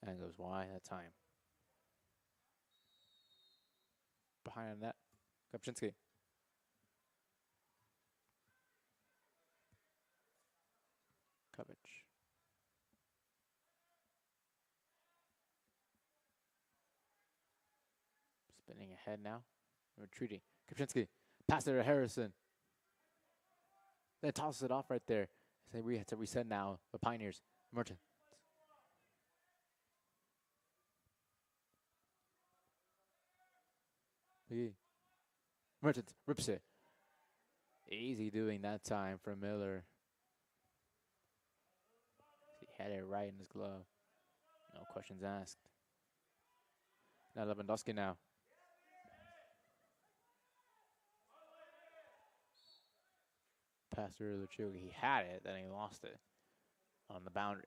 A: and goes wide that time. Behind the net, Kopczynski. Kovic. Spinning ahead now. Retreating. Kopczynski. Pass it to Harrison. Then tosses it off right there. So we have to reset now. The Pioneers. Mertens. Mertens rips it. Easy doing that time for Miller. He had it right in his glove. No questions asked. Now Lewandowski now. Pass through the Luchuga. He had it, then he lost it on the boundary.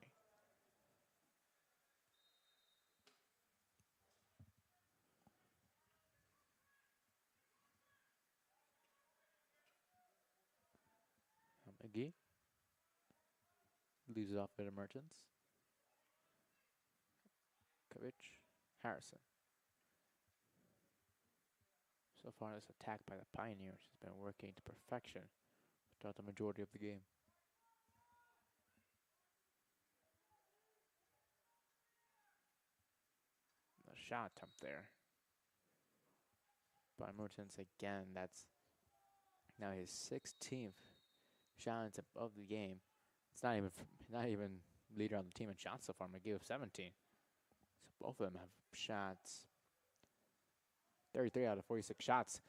A: McGee leaves it off to Mertens. Kovic, Harrison. So far, this attack by the Pioneers has been working to perfection throughout the majority of the game. The shot attempt there by Mertens again. That's now his 16th shot attempt of the game. It's not even leader on the team in shots so far. McGee with 17. So both of them have shots. 33 out of 46 shots.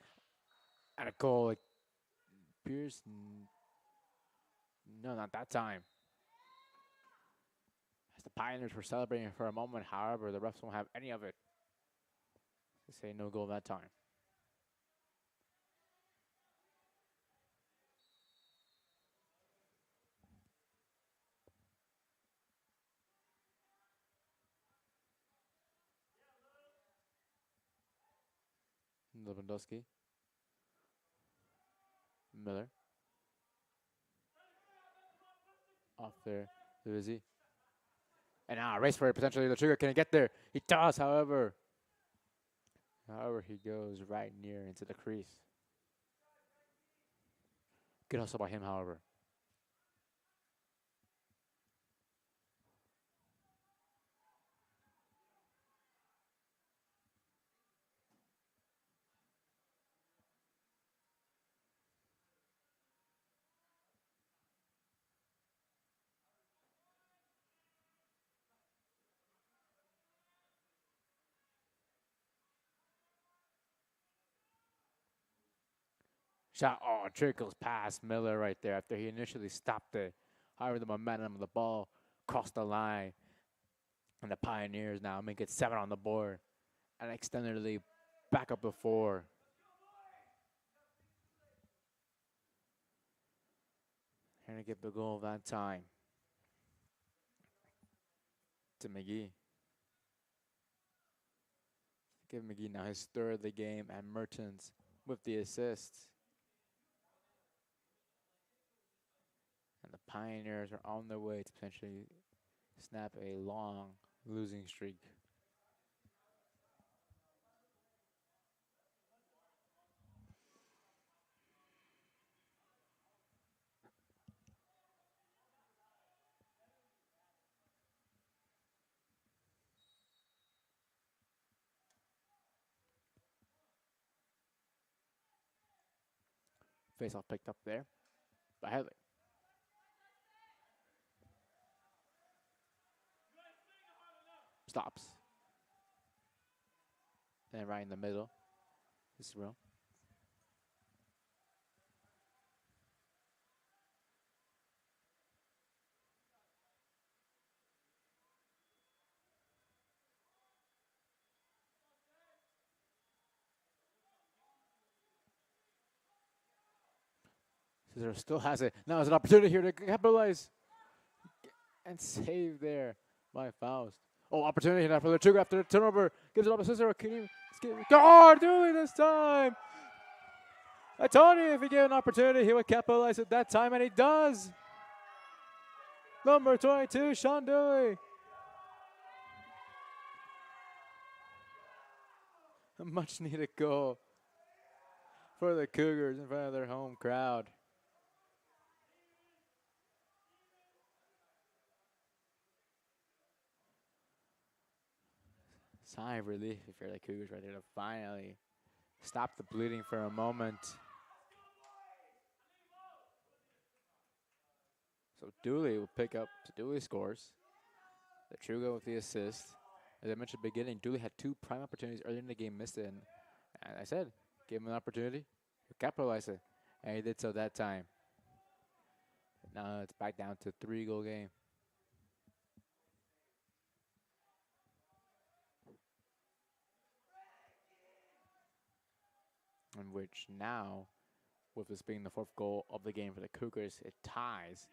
A: And a goal. It appears. No, not that time. As the Pioneers were celebrating for a moment, however, the refs won't have any of it. They say no goal that time. Lewandowski. Miller. Off there. Lizzie. And now a race for it, potentially the trigger. Can he get there? He does, however. However, he goes right near into the crease. Good hustle by him, however. Shot. Oh, trickles past Miller right there after he initially stopped it. However, the momentum of the ball crossed the line. And the Pioneers now make it 7 on the board and extended the lead back up to 4. Here to get the goal that time to McGee. Give McGee now his 3rd of the game, and Mertens with the assists. And the Pioneers are on their way to potentially snap a long losing streak. Face-off picked up there by Heather. Stops. And right in the middle. This is real. Cesaro still has it. Now there's an opportunity here to capitalize and save there by Faust. Oh, opportunity now for the trigger after the turnover. Gives it up to Cesaro. Guard doing this time. I told you if he gave an opportunity, he would capitalize at that time, and he does. Number 22, Sean Dewey. A much needed goal for the Cougars in front of their home crowd. Sigh of relief if you're the Cougars right there to finally stop the bleeding for a moment. So Dooley will pick up. So Dooley scores. The Trugo with the assist. As I mentioned at the beginning, Dooley had 2 prime opportunities earlier in the game, missed it. And I said, give him an opportunity, capitalize it. And he did so that time. Now it's back down to a 3-goal game. In which now, with this being the 4th goal of the game for the Cougars, it ties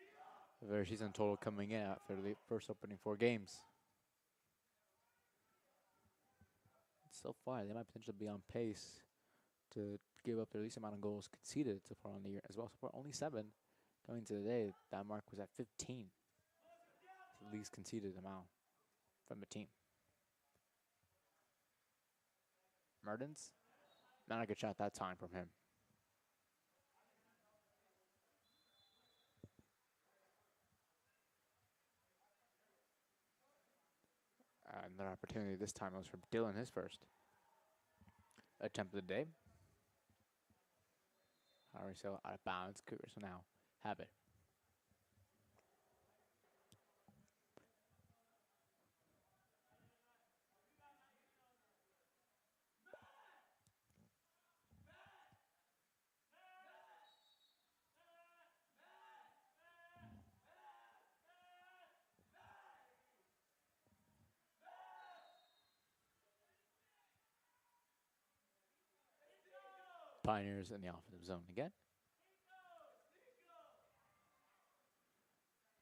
A: their season total coming in after the first opening 4 games. So far, they might potentially be on pace to give up their least amount of goals conceded so far on the year as well. So far, only 7. Going into the day, that mark was at 15. The least conceded amount from the team. Mertens, not a good shot that time from him. Another opportunity this time was from Dylan, his first attempt of the day. Already so out of bounds. Cougars will now have it. Pioneers in the offensive zone again.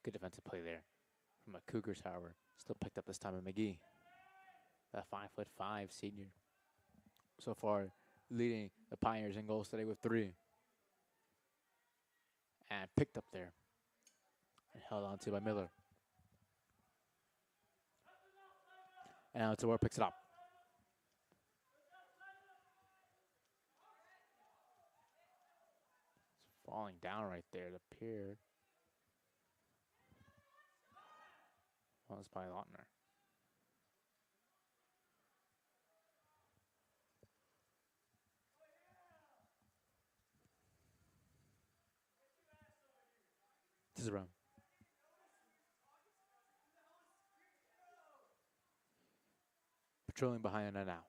A: Good defensive play there from the Cougars, however. Still picked up this time by McGee. That 5'5" senior. So far, leading the Pioneers in goals today with 3. And picked up there. And held on to by Miller. And now Tawar picks it up. It's falling down right there, the pier. Well, it's by Lautner. This is around. Patrolling behind it now.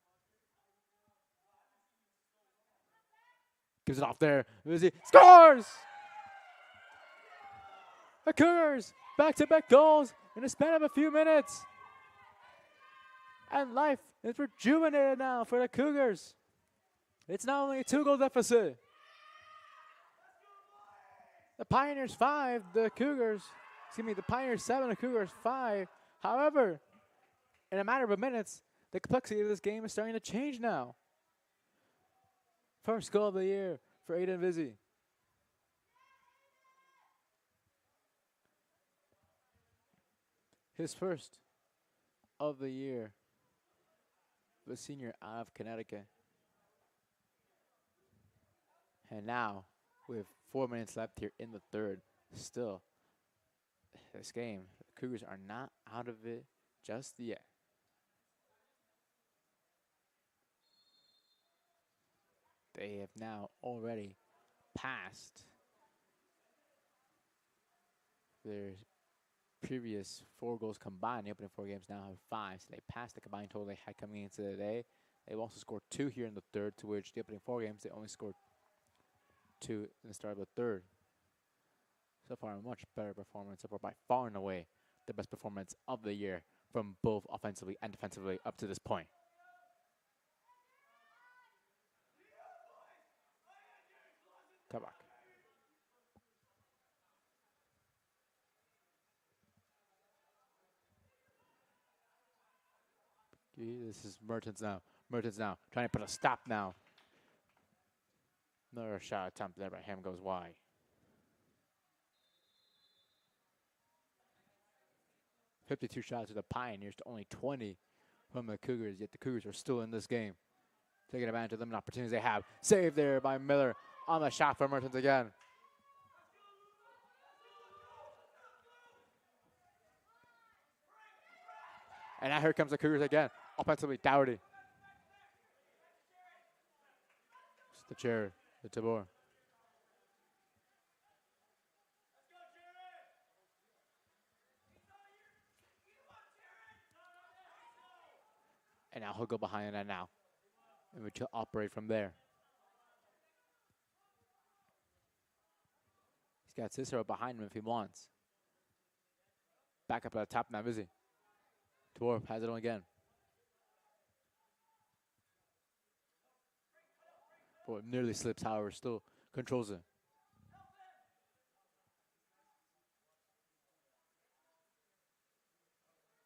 A: Gives it off there. Vizzy scores! The Cougars back-to-back goals in a span of a few minutes. And life is rejuvenated now for the Cougars. It's not only a 2-goal deficit. The Pioneers 5, the Pioneers 7, the Cougars 5. However, in a matter of minutes, the complexity of this game is starting to change now. First goal of the year for Aiden Vizzy. His first of the year. The senior out of Connecticut. And now, with 4 minutes left here in the third, still, this game, the Cougars are not out of it just yet. They have now already passed their previous 4 goals combined. The opening 4 games now have 5, so they passed the combined total they had coming into the day. They've also scored 2 here in the third, to which the opening 4 games they only scored 2 in the start of the third. So far, a much better performance. So far, by far and away, the best performance of the year from both offensively and defensively up to this point. Kabak. This is Mertens now. Mertens now trying to put a stop now. Another shot attempt there by him goes wide. "52 shots to the Pioneers to only 20 from the Cougars, yet the Cougars are still in this game. Taking advantage of them opportunities they have. Saved there by Miller on the shot for Mertens again. And now here comes the Cougars again. Offensively, Dougherty. It's the chair, the Tabor. And now he'll go behind that now. And we'll operate from there. He's got Cicero behind him if he wants. Back up at the top now, Vizzy. Dwarf has it on again. Boy, nearly slips, however, still controls it.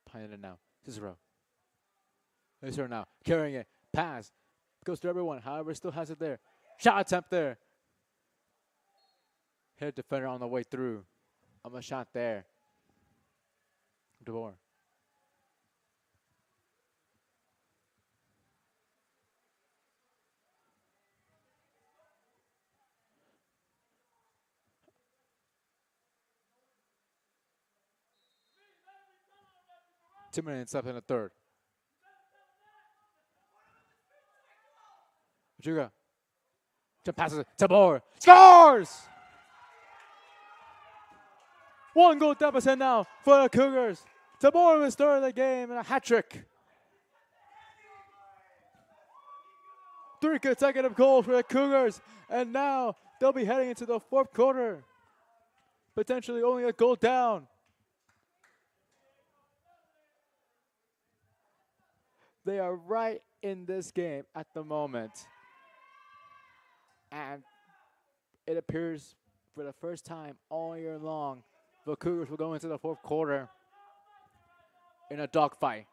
A: Behind it now. Cicero. Cicero now. Carrying it. Pass. Goes to everyone. However, still has it there. Shot attempt there. Hit defender on the way through. On the shot there. DeBoer. Two minutes left in the third. Juga. Jump passes it. Tabor. Scores! 1 goal deficit now for the Cougars. Tabor will start the game in a hat trick. 3 consecutive goals for the Cougars. And now they'll be heading into the fourth quarter. Potentially only a goal down. They are right in this game at the moment. And it appears for the first time all year long, the Cougars will go into the fourth quarter in a dogfight.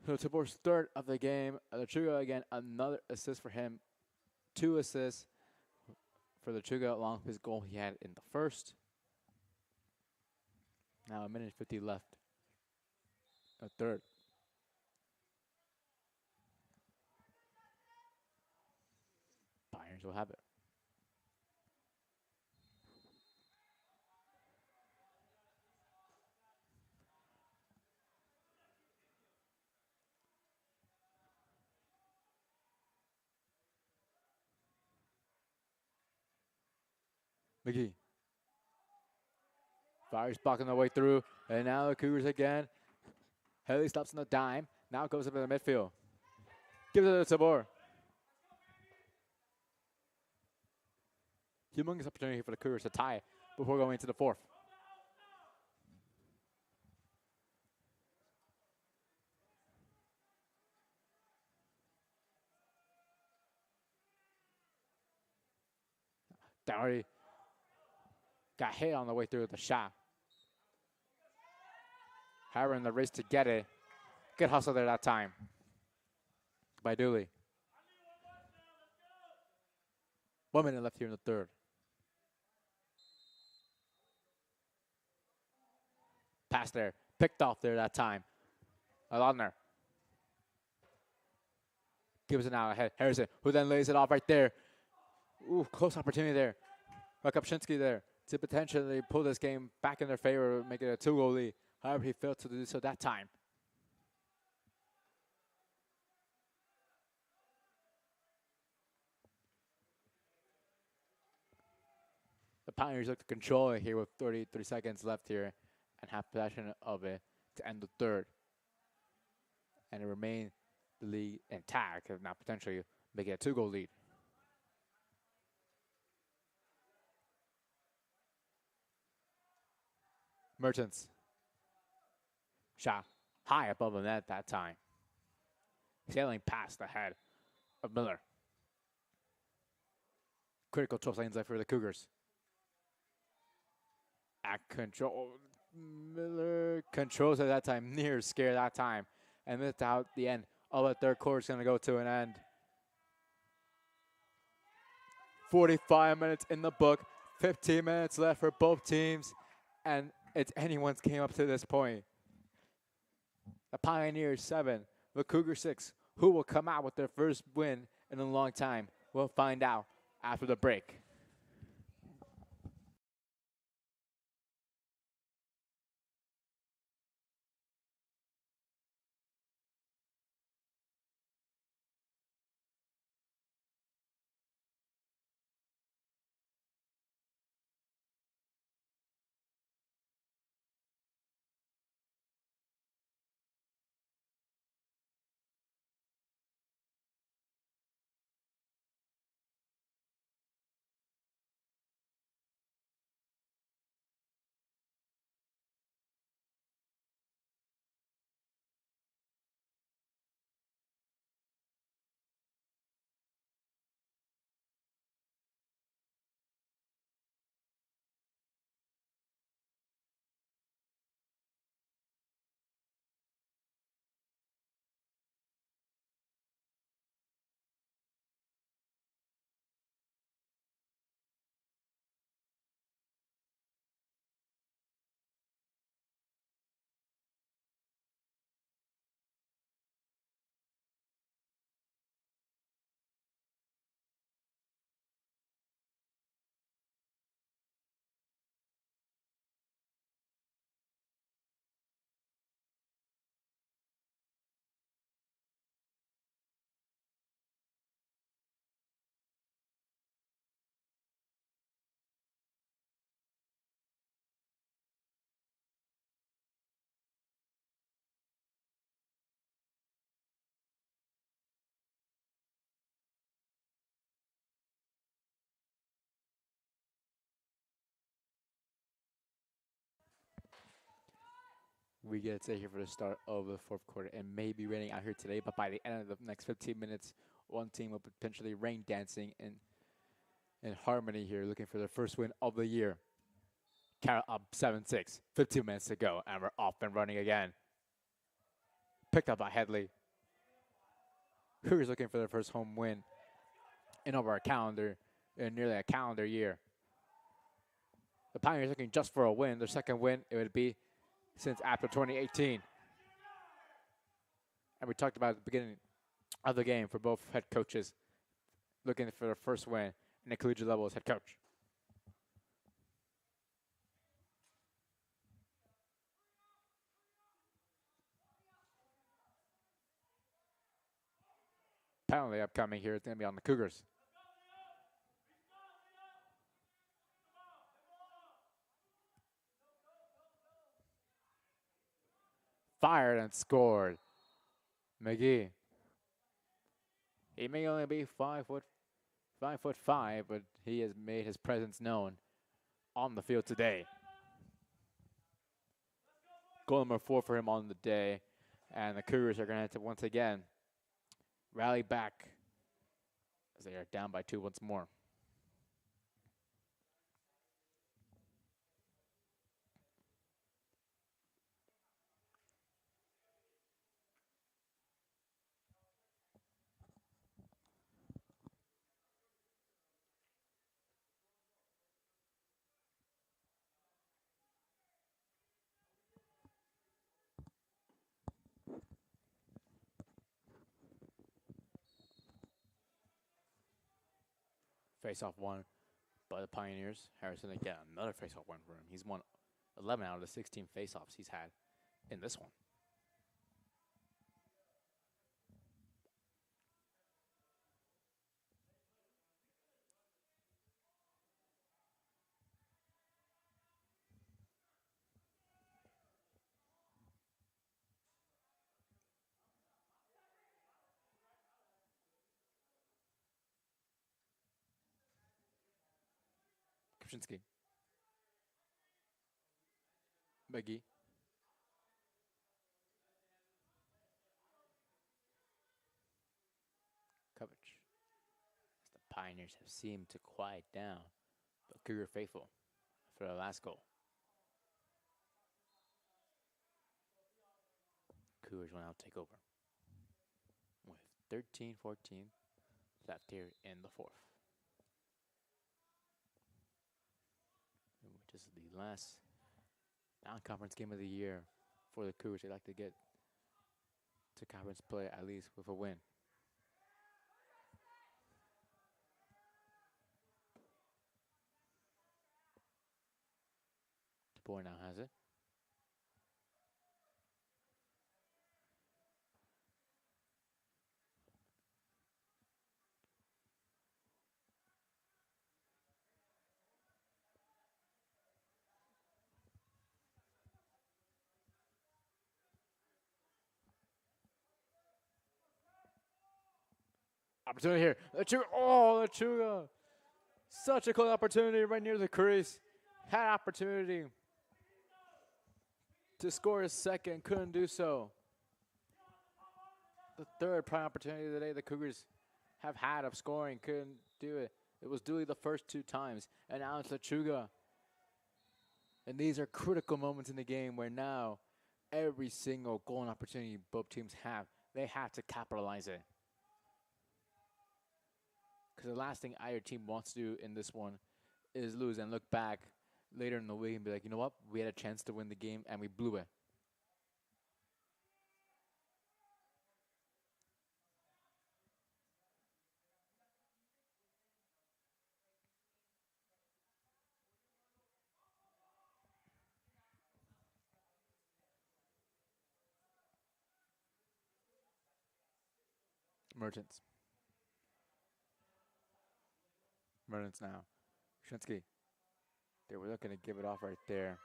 A: So Tabor's third of the game. Lachuga again, another assist for him. 2 assists for Lachuga along with his goal he had in the first. Now 1:50 left. A third. Pioneers will have it. McGee. Fires blocking their way through. And now the Cougars again. Haley stops on the dime. Now goes up in the midfield. Gives it to Tabor. Humongous opportunity for the Cougars to tie before going into the fourth. Doherty got hit on the way through the shot. However, in the race to get it, good hustle there that time by Dooley. 1 minute left here in the third. Pass there, picked off there that time. Laudner gives it out ahead. Harrison, who then lays it off right there. Ooh, close opportunity there. Rakopshinsky there to potentially pull this game back in their favor, make it a 2-goal lead. However, he failed to do so that time. The Pioneers look to control it here with 33 seconds left here and have possession of it to end the third. And it remain the lead intact, if not potentially make it a 2-goal lead. Mertens. Shot high above the net that time. Sailing past the head of Miller. Critical 12 seconds left for the Cougars. At control. Miller controls it that time. Near scare that time. And missed out the end of the third quarter is going to go to an end. 45 minutes in the book. 15 minutes left for both teams. And it's anyone's game up to this point. The Pioneers 7, the Cougars 6. Who will come out with their first win in a long time? We'll find out after the break. We get it here for the start of the fourth quarter. It may be raining out here today, but by the end of the next 15 minutes, one team will potentially rain dancing in harmony here, looking for their first win of the year. Carroll up 7-6, 15 minutes to go, and we're off and running again. Picked up by Headley. Cougars looking for their first home win in over a calendar, in nearly a calendar year. The Pioneers looking just for a win. Their second win, it would be since after 2018. And we talked about at the beginning of the game for both head coaches looking for their first win in the collegiate level as head coach. Penalty upcoming here. It's going to be on the Cougars. Fired and scored McGee. He may only be 5'5", but he has made his presence known on the field today. Goal number 4 for him on the day, and the Cougars are going to have to once again rally back as they are down by 2 once more. Face-off won by the Pioneers. Harrison again, another face-off win for him. He's won 11 out of the 16 face-offs he's had in this one. Kupczynski. McGee. Coverage. As the Pioneers have seemed to quiet down the Cougar faithful for the last goal. Cougars will now take over with 13-14 left here in the 4th. Which is the last non-conference game of the year for the Cougars. They'd like to get to conference play at least with a win. DeBoer now has it. Opportunity here. Lechuga. Such a close opportunity right near the crease. Had opportunity to score his second, couldn't do so. The third prime opportunity of the day the Cougars have had of scoring, couldn't do it. It was Dooley the first 2 times, and now it's Lechuga. And these are critical moments in the game where now every single goal and opportunity both teams have, they have to capitalize it. Because the last thing either team wants to do in this one is lose and look back later in the week and be like, you know what? We had a chance to win the game and we blew it. Merchants. Merchants now. Shinsky. They were looking to give it off right there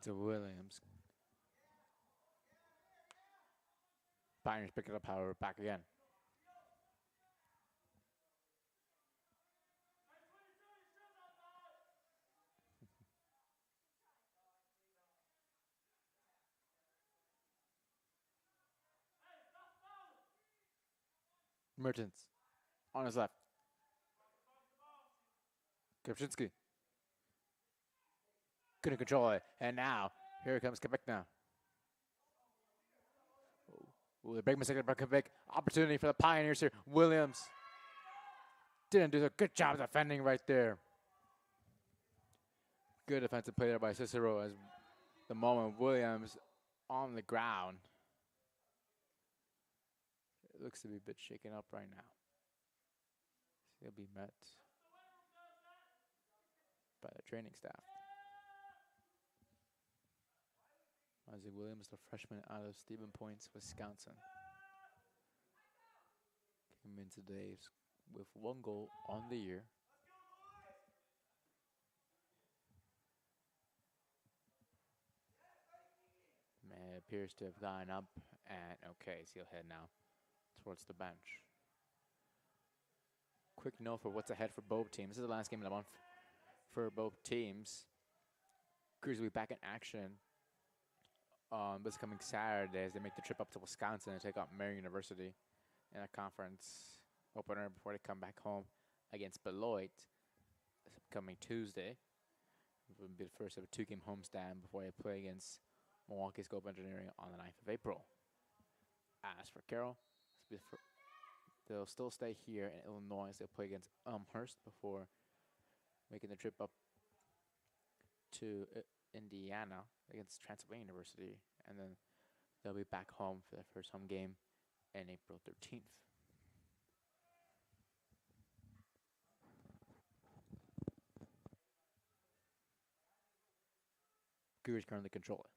A: to Williams. Pioneers pick it up, however, back again. Merchants on his left. Kopczynski. Couldn't control it. And now, here comes Quebec now. Ooh, the big mistake by Quebec. Opportunity for the Pioneers here. Williams didn't do a good job defending right there. Good defensive play there by Cicero as the moment Williams on the ground. It looks to be a bit shaken up right now. He'll be met by the training staff. Isaac Williams, the freshman out of Stephen Point's, Wisconsin, came in today with 1 goal on the year. appears to have gotten up, and okay, so he'll head now towards the bench. Quick note for what's ahead for both teams. This is the last game of the month for both teams. Cougars will be back in action this coming Saturday as they make the trip up to Wisconsin and take out Mary University in a conference opener before they come back home against Beloit this coming Tuesday. It will be the first of a 2-game homestand before they play against Milwaukee Scope Engineering on the 9th of April. As for Carroll, they'll still stay here in Illinois. They'll play against Elmhurst before making the trip up to Indiana against Transylvania University, and then they'll be back home for their first home game on April 13th. Cougars currently control it.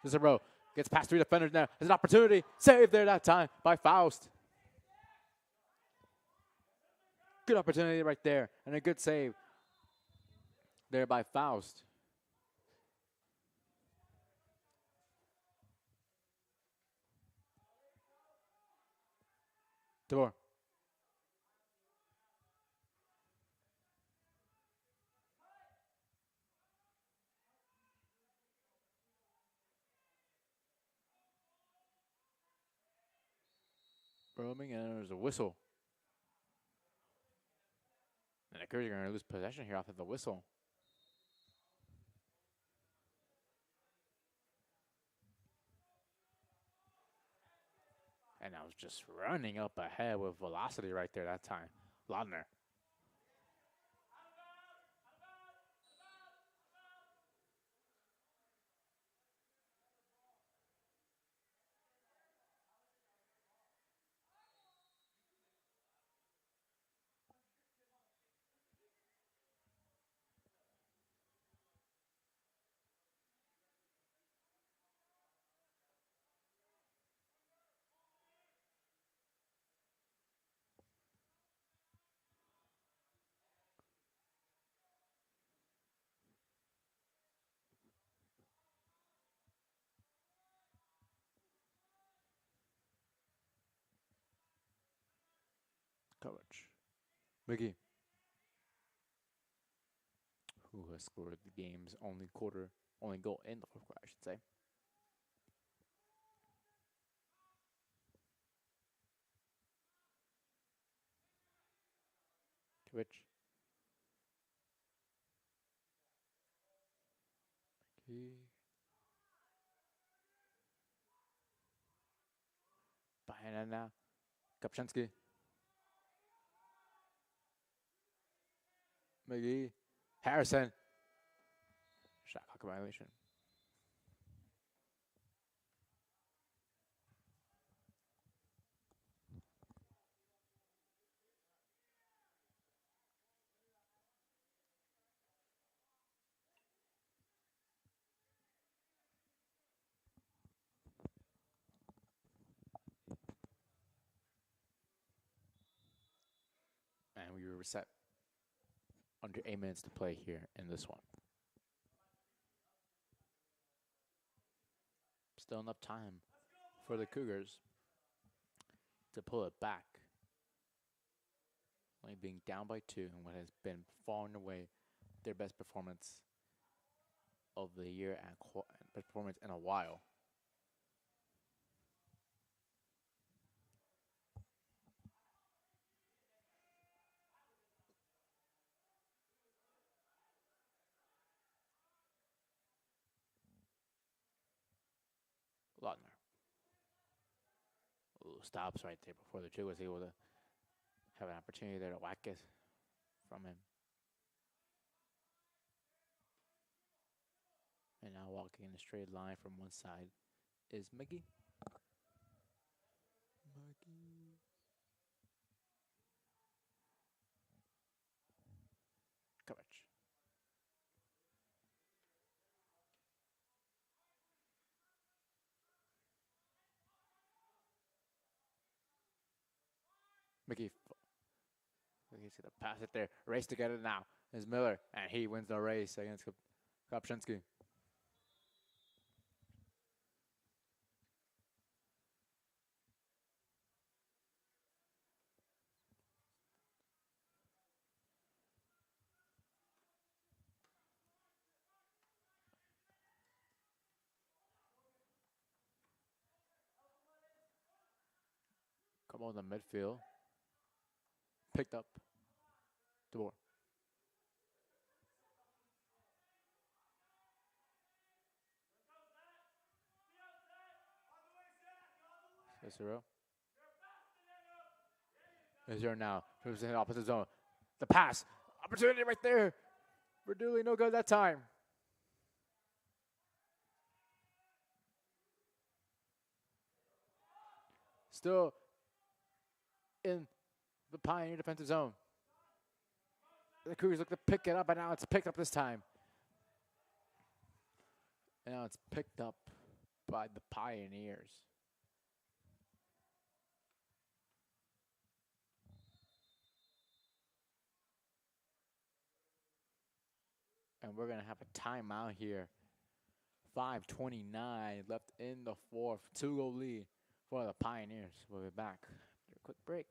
A: Cicero gets past 3 defenders now. There's an opportunity. Saved there that time by Faust. Good opportunity right there, and a good save there by Faust. DeBoer. Roaming, and there's a whistle. And the Cougars are going to lose possession here off of the whistle. And I was just running up ahead with velocity right there that time. Laudner. Coverage. McGee, who has scored the game's only goal in the fourth quarter, I should say. Twitch. McGee. Behind it now. Kopczynski. McGee. Harrison. Shot clock violation. And we were set under 8 minutes to play here in this one. Still enough time for the Cougars to pull it back. Only being down by 2 in what has been far and away their best performance of the year and best performance in a while. Lautner. Ooh, stops right there before the Jew was able to have an opportunity there to whack it from him. And now walking in a straight line from one side is McGee. Coverage. McGee. You see the pass it there. Race together now is Miller, and he wins the race against Kopczynski. Come on the midfield. Picked up. DeBoer. Cicero. Is there now? Moves in the opposite zone. The pass. Opportunity right there. Verduli no good that time. Still in the Pioneer defensive zone. The Cougars look to pick it up, and now it's picked up this time. And now it's picked up by the Pioneers. And we're going to have a timeout here. 5:29 left in the fourth. 2-goal lead for the Pioneers. We'll be back after a quick break.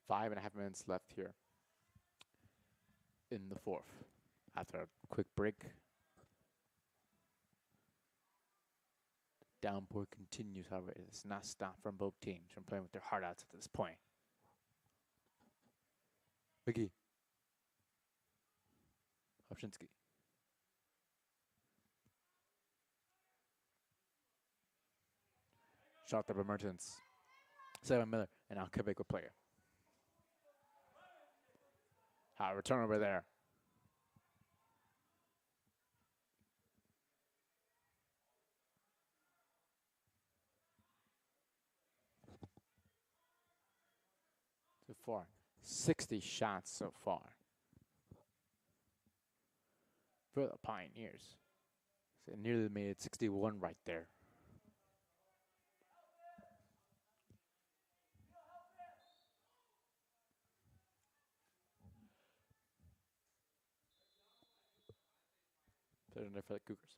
A: Five and a half minutes left here in the fourth. After a quick break, the downpour continues. However, it's not stopped from both teams from playing with their heart outs at this point. McGee. Kopczynski. Shot up emergence. 7 Miller, and now Quebec will play it. Return over there. So far, 60 shots so far for the Pioneers. So nearly made it 61 right there. Put it in there for the Cougars.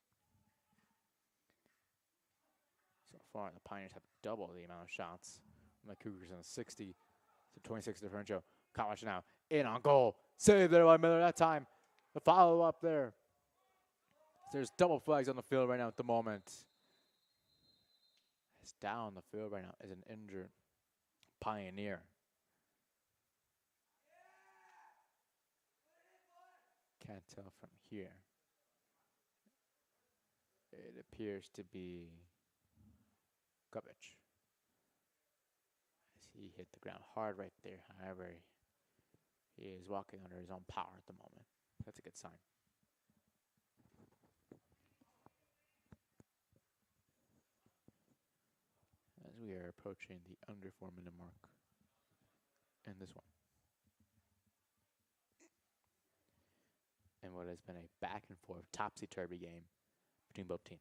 A: So far, the Pioneers have double the amount of shots. And the Cougars in a 60 to 26 differential. College now in on goal. Saved there by Miller that time. The follow up there. There's double flags on the field right now at the moment. It's down the field right now is an injured Pioneer. Can't tell from here. It appears to be Gubich. As he hit the ground hard right there. However, he is walking under his own power at the moment. That's a good sign. As we are approaching the under 4-minute mark in this one. in what has been a back and forth topsy-turvy game between both teams.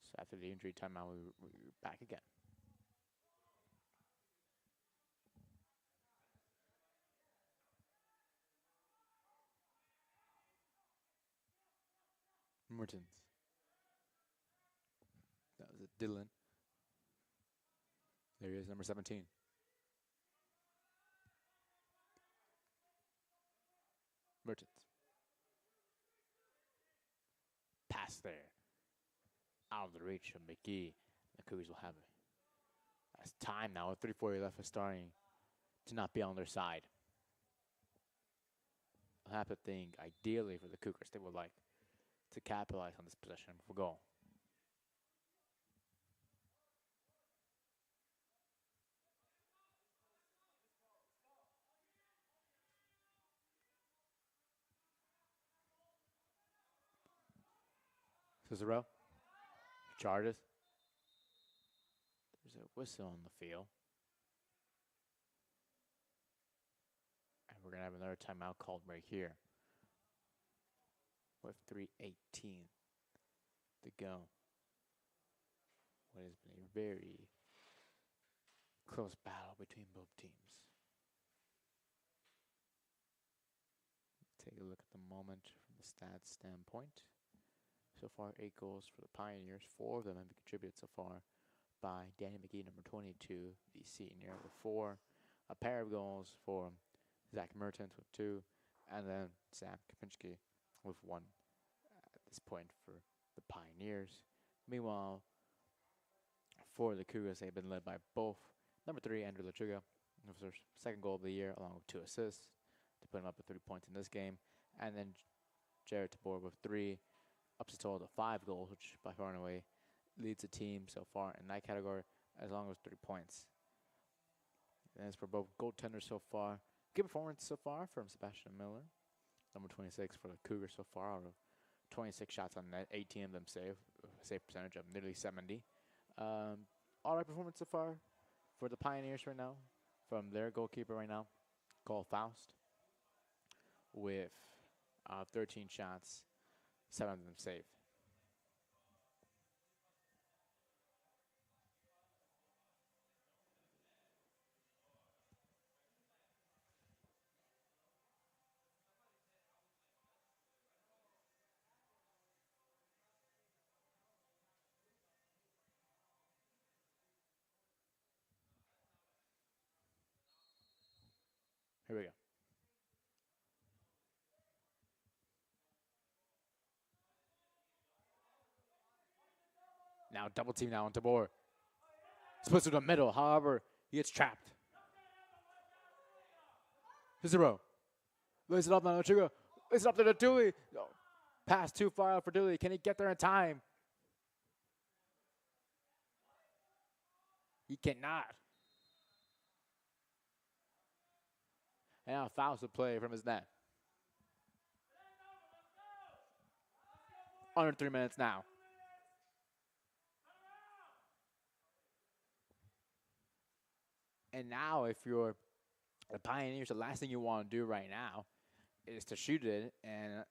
A: So after the injury timeout, we're back again. Mertens. That was it, Dylan. There he is, number 17. Mertens. Pass there. Out of the reach of McGee. The Cougars will have it. That's time now with 3:40 left is starting to not be on their side. I have to think, ideally for the Cougars, they would like to capitalize on this possession for goal. Cicero charges. There's a whistle on the field. And we're going to have another timeout called right here. With 3:18 to go. What has been a very close battle between both teams. Take a look at the moment from the stats standpoint. So far, 8 goals for the Pioneers. 4 of them have been contributed so far by Danny McGee, number 22, the senior, with 4. A pair of goals for Zach Mertens with 2, and then Sam Kapinski with 1 at this point for the Pioneers. Meanwhile, for the Cougars, they've been led by both number 3, Andrew Lechuga, with their second goal of the year, along with 2 assists to put him up at 3 points in this game, and then Jared Tabor with 3. Ups a total to 5 goals, which by far and away leads the team so far in that category, as long as 3 points. And as for both goaltenders so far, good performance so far from Sebastian Miller, number 26 for the Cougars so far, out of 26 shots on net, 18 of them save percentage of nearly 70. All right performance so far for the Pioneers right now, from their goalkeeper right now, Cole Faust, with 13 shots, 7 of them saved. Here we go. Now double team now on Tabor. Splits to the middle, however, he gets trapped. Cicero. Lays it up now, Lechuga. Lays it up to the Dooley. No. Pass too far out for Dooley. Can he get there in time? He cannot. And now Faust will play from his net. Under 3 minutes now. And now, if you're the Pioneers, the last thing you want to do right now is to shoot it and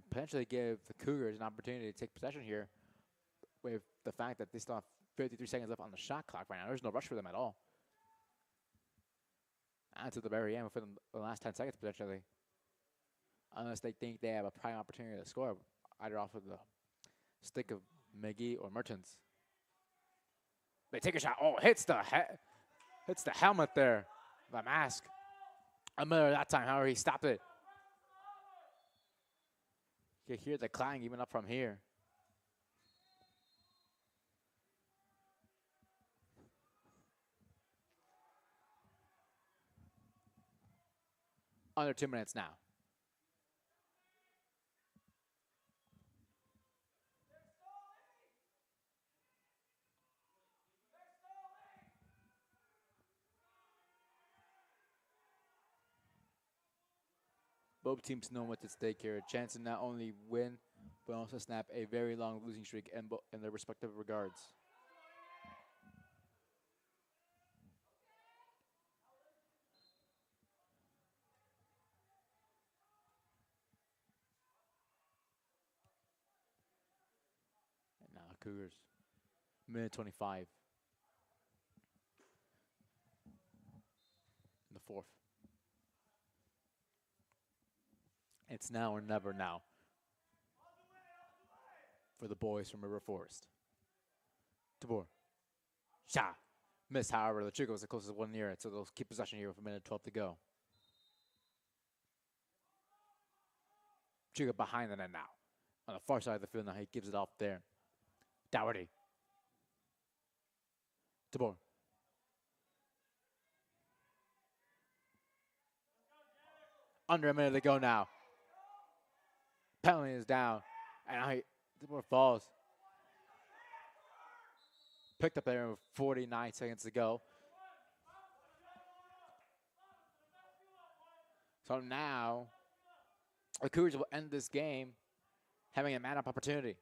A: potentially give the Cougars an opportunity to take possession here, with the fact that they still have 53 seconds left on the shot clock right now. There's no rush for them at all. And to the very end, within the last 10 seconds potentially, unless they think they have a prime opportunity to score, either off of the stick of McGee or Mertens. They take a shot. Oh, hits the helmet there, the mask. Miller that time, however, he stopped it. You can hear the clang even up from here. Under 2 minutes now. Both teams know what's at stake here. A chance to not only win, but also snap a very long losing streak in their respective regards. And now Cougars, minute 25 in the fourth. It's now or never now for the boys from River Forest. DeBoer. Shot. Miss, however. The Chico was the closest one near it, so they'll keep possession here with a minute 12 to go. Chico behind the net now. On the far side of the field now, he gives it off there. Dougherty. DeBoer. Under a minute to go now. Penalty is down. And DeBoer falls. Picked up there with 49 seconds to go. So now, the Cougars will end this game having a man-up opportunity,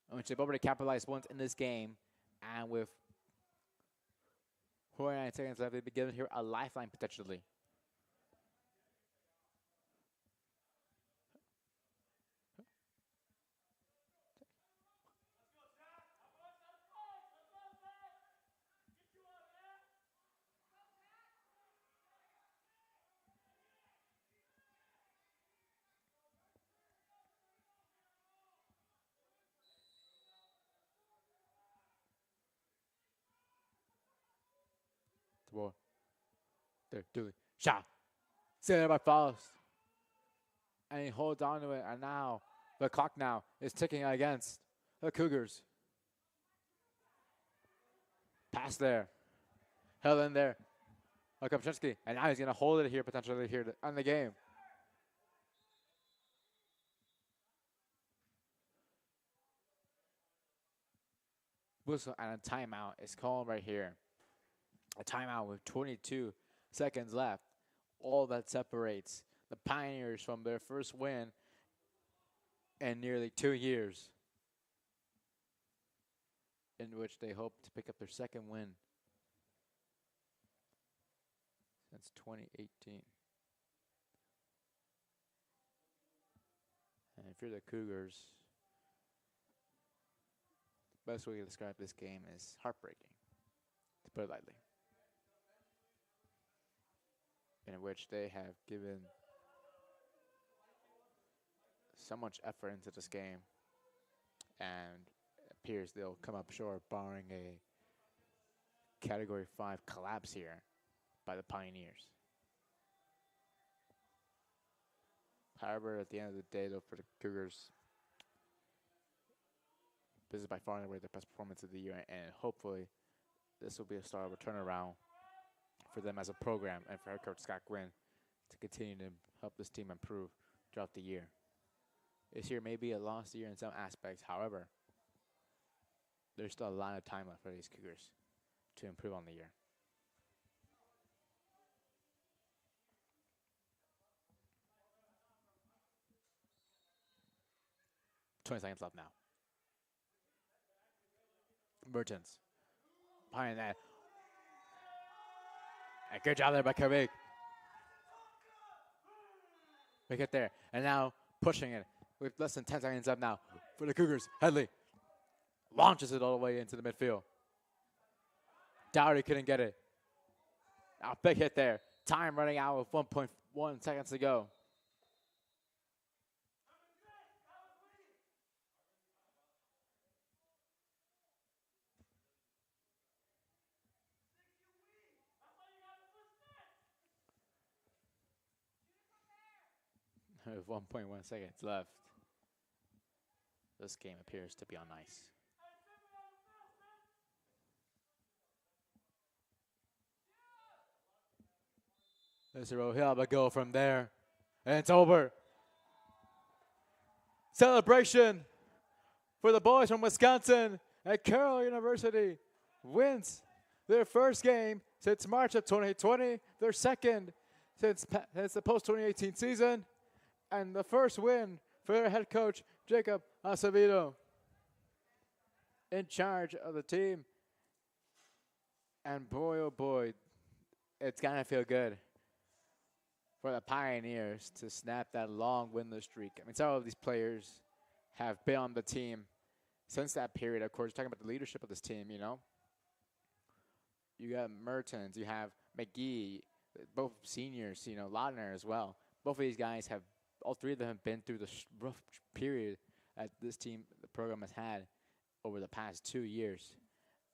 A: which they've already capitalized once in this game. And with 49 seconds left, they've been given here a lifeline potentially. DeBoer. There, Dooley. Shot. Set by Faust. And he holds on to it. And now, the clock now is ticking against the Cougars. Pass there. Held in there. Kopczynski. And now he's going to hold it here, potentially here to end the game. Whistle and a timeout is called right here. A timeout with 22 seconds left. All that separates the Pioneers from their first win in nearly 2 years, in which they hope to pick up their second win since 2018. And if you're the Cougars, the best way to describe this game is heartbreaking, to put it lightly, in which they have given so much effort into this game, and it appears they'll come up short, barring a Category 5 collapse here by the Pioneers. However, at the end of the day, though, for the Cougars, this is by far and away their best performance of the year, and hopefully this will be a start of a turnaround for them as a program and for head coach Scott Gwynn to continue to help this team improve throughout the year. This year may be a lost year in some aspects. However, there's still a lot of time left for these Cougars to improve on the year. $20 seconds left now. Merchants. Behind that. And good job there by Carroll. We get there. And now pushing it with less than 10 seconds up now for the Cougars. Headley launches it all the way into the midfield. Dougherty couldn't get it. Now big hit there. Time running out with 1.1 seconds to go. With 1.1 seconds left, this game appears to be on ice. There's a Rohil, but go from there, and it's over. Celebration for the boys from Wisconsin at Carroll University. Wins their first game since March of 2020, their second since the post 2018 season, and the first win for their head coach Jacob Acevedo in charge of the team. And boy, oh boy, it's gonna feel good for the Pioneers to snap that long winless streak. I mean, several of these players have been on the team since that period. Of course, talking about the leadership of this team, you know. You got Mertens, you have McGee, both seniors, you know, Laudner as well. Both of these guys have, all three of them have been through the rough period that this team, the program has had over the past 2 years.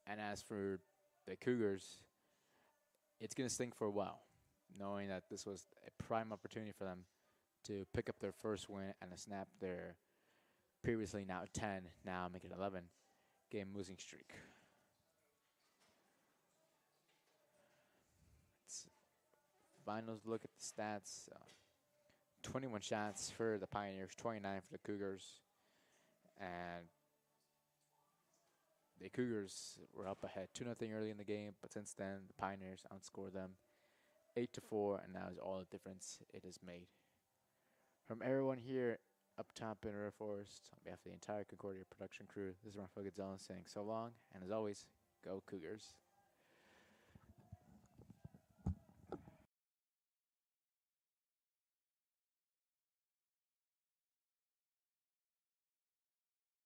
A: And as for the Cougars, it's going to sting for a while, knowing that this was a prime opportunity for them to pick up their first win and to snap their previously now 10, now make it 11 game losing streak. Let's finals look at the stats. 21 shots for the Pioneers, 29 for the Cougars. And the Cougars were up ahead 2-0 early in the game, but since then the Pioneers outscored them 8-4, and that is all the difference it has made. From everyone here up top in River Forest, on behalf of the entire Concordia production crew, this is Rafael Gonzalez saying so long, and as always, go Cougars.